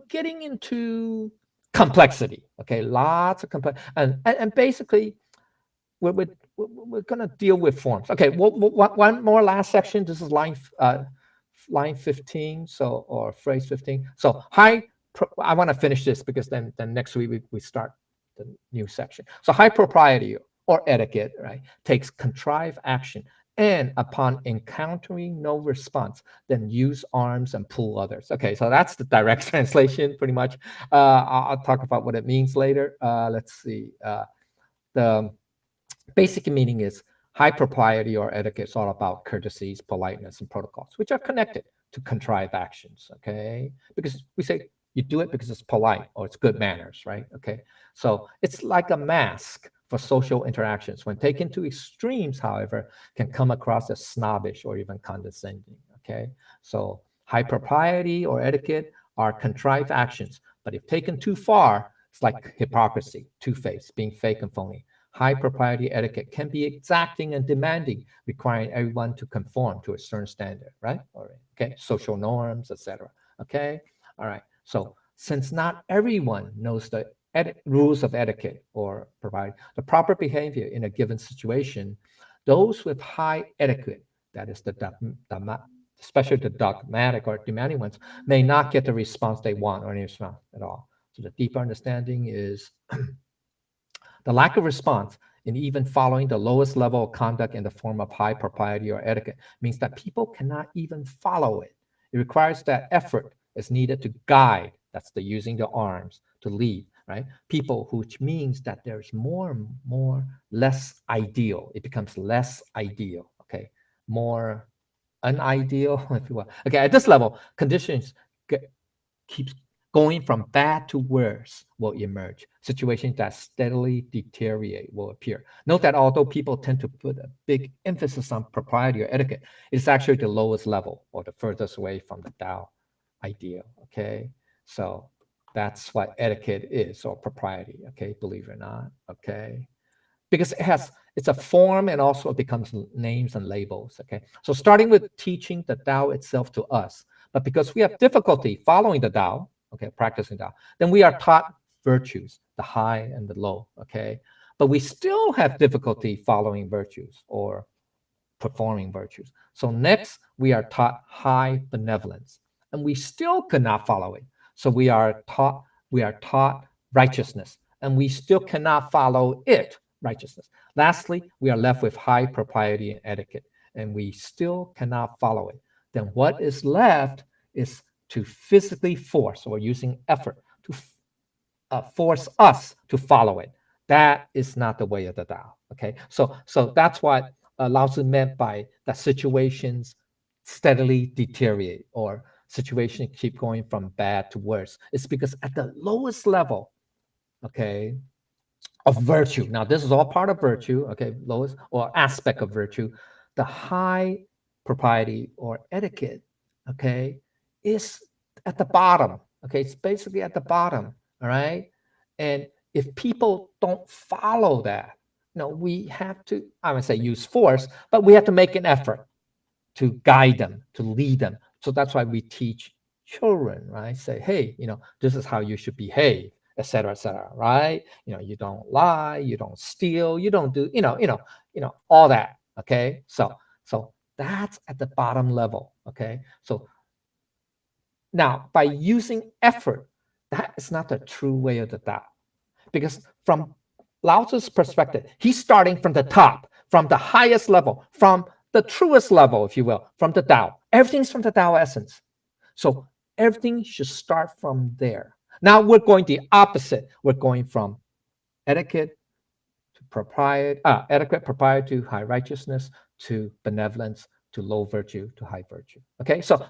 getting into complexity. Okay, lots of complex, and basically we're going to deal with forms. Okay, one more last section. This is line 15, or phrase 15. So I want to finish this because then next week we start the new section. So high propriety or etiquette, right, takes contrived action, and upon encountering no response, then use arms and pull others. Okay, so that's the direct translation, pretty much. I'll talk about what it means later. Let's see. The basic meaning is high propriety or etiquette is all about courtesies, politeness, and protocols, which are connected to contrived actions. Okay, because we say You do it because it's polite or it's good manners, right? Okay. So it's like a mask for social interactions. When taken to extremes, however, can come across as snobbish or even condescending. Okay. So high propriety or etiquette are contrived actions, but if taken too far, it's like hypocrisy, two-faced, being fake and phony. High propriety etiquette can be exacting and demanding, requiring everyone to conform to a certain standard, right? All right. Okay. Social norms, etc. Okay. All right. So since not everyone knows the rules of etiquette or provide the proper behavior in a given situation, those with high etiquette, that is especially the dogmatic or demanding ones, may not get the response they want or any response at all. So the deeper understanding is the lack of response in even following the lowest level of conduct in the form of high propriety or etiquette means that people cannot even follow it. It requires that effort is needed to guide, that's the using the arms, to lead, right? People, which means that there's more and more less ideal. It becomes less ideal, okay? More unideal, if you will. Okay, at this level, conditions keeps going from bad to worse will emerge. Situations that steadily deteriorate will appear. Note that although people tend to put a big emphasis on propriety or etiquette, it's actually the lowest level or the furthest away from the Tao ideal. Okay, so that's what etiquette is, or propriety. Okay, believe it or not. Okay, because it's a form and also it becomes names and labels. Okay, so starting with teaching the Tao itself to us, but because we have difficulty following the Tao, okay, practicing Tao, then we are taught virtues, the high and the low. Okay, but we still have difficulty following virtues or performing virtues. So next, we are taught high benevolence, and we still cannot follow it. So we are taught righteousness, and we still cannot follow it, righteousness. Lastly, we are left with high propriety and etiquette, and we still cannot follow it. Then what is left is to physically force or using effort to force us to follow it. That is not the way of the Tao. Okay, so that's what Lao Tzu meant by that situations steadily deteriorate or situations keep going from bad to worse. It's because at the lowest level, okay, of virtue. Now, this is all part of virtue, okay, lowest or aspect of virtue. The high propriety or etiquette, okay, is at the bottom. Okay, it's basically at the bottom. All right, and if people don't follow that, we have to, I would say, use force, but we have to make an effort to guide them, to lead them. So that's why we teach children, right? Say, hey, this is how you should behave, etc., right? You don't lie, you don't steal, you don't do, all that. Okay. So that's at the bottom level. Okay. So now by using effort, that is not the true way of the Tao. Because from Lao Tzu's perspective, he's starting from the top, from the highest level, from the truest level, if you will, from the Tao. Everything's from the Tao essence. So everything should start from there. Now we're going the opposite. We're going from etiquette to propriety to high righteousness to benevolence to low virtue to high virtue. Okay, so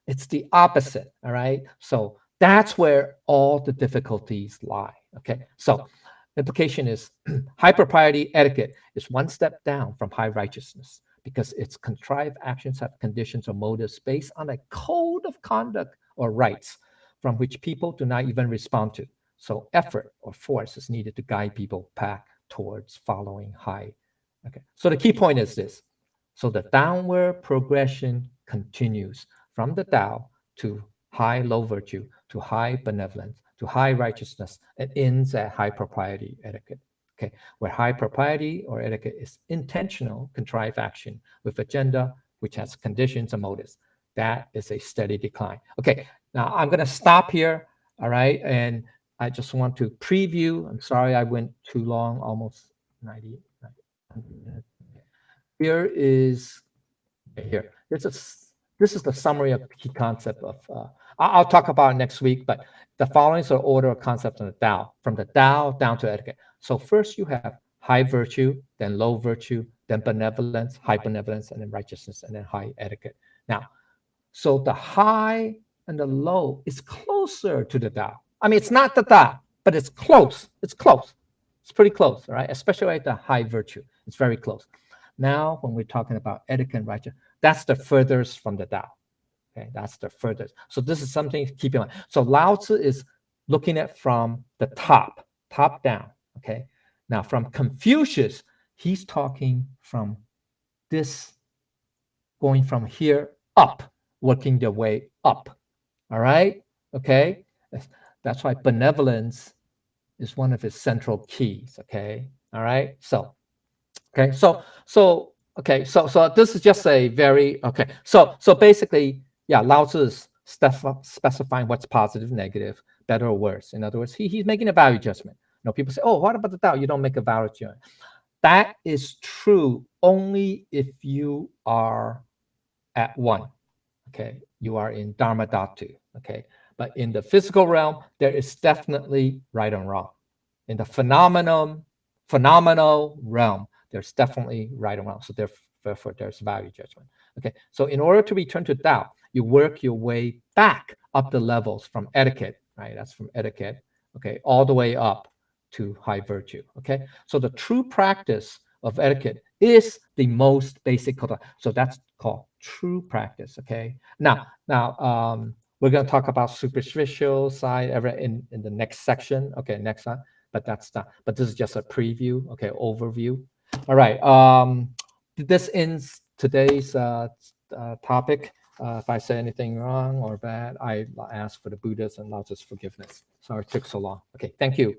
it's the opposite. All right, so that's where all the difficulties lie. Okay, so implication is high propriety etiquette is one step down from high righteousness because its contrived actions have conditions or motives based on a code of conduct or rights from which people do not even respond to. So effort or force is needed to guide people back towards following high. Okay. So the key point is this. So the downward progression continues from the Tao to high low virtue, to high benevolence, to high righteousness, and ends at high propriety etiquette. Okay, where high propriety or etiquette is intentional, contrived action with agenda, which has conditions and motives. That is a steady decline. Okay, now I'm going to stop here. All right, and I just want to preview. I'm sorry I went too long, almost 90 minutes. Here is here. This is the summary of key concept of. I'll talk about it next week, but the following is the order of concepts in the Tao, from the Tao down to etiquette. So first you have high virtue, then low virtue, then benevolence, high benevolence, and then righteousness, and then high etiquette. Now, so the high and the low is closer to the Tao. I mean, it's not the Tao, but it's close. It's close. It's pretty close, right? Especially at the high virtue. It's very close. Now, when we're talking about etiquette and righteousness, that's the furthest from the Tao. Okay, that's the furthest. So this is something to keep in mind. So Lao Tzu is looking at from the top down. Okay. Now from Confucius, he's talking from this, going from here up, working their way up. All right. Okay. That's why benevolence is one of his central keys. Okay. All right. So, okay. So this is just a very, okay. So basically, yeah, Lao Tzu is specifying what's positive, negative, better or worse. In other words, he's making a value judgment. People say, oh, what about the Tao? You don't make a value judgment. That is true only if you are at one. Okay, you are in Dharma Dhatu. Okay, but in the physical realm, there is definitely right and wrong. In the phenomenal realm, there's definitely right and wrong. So therefore, there's value judgment. Okay, so in order to return to Tao, you work your way back up the levels from etiquette, right? That's from etiquette, okay, all the way up to high virtue. Okay, so the true practice of etiquette is the most basic. So that's called true practice. Okay, now we're going to talk about superficial side in the next section. Okay, next time. But that's not. But this is just a preview. Okay, overview. All right. This ends today's topic. If I say anything wrong or bad, I ask for the Buddha's and Lao Tzu's forgiveness. Sorry it took so long. Okay, thank you.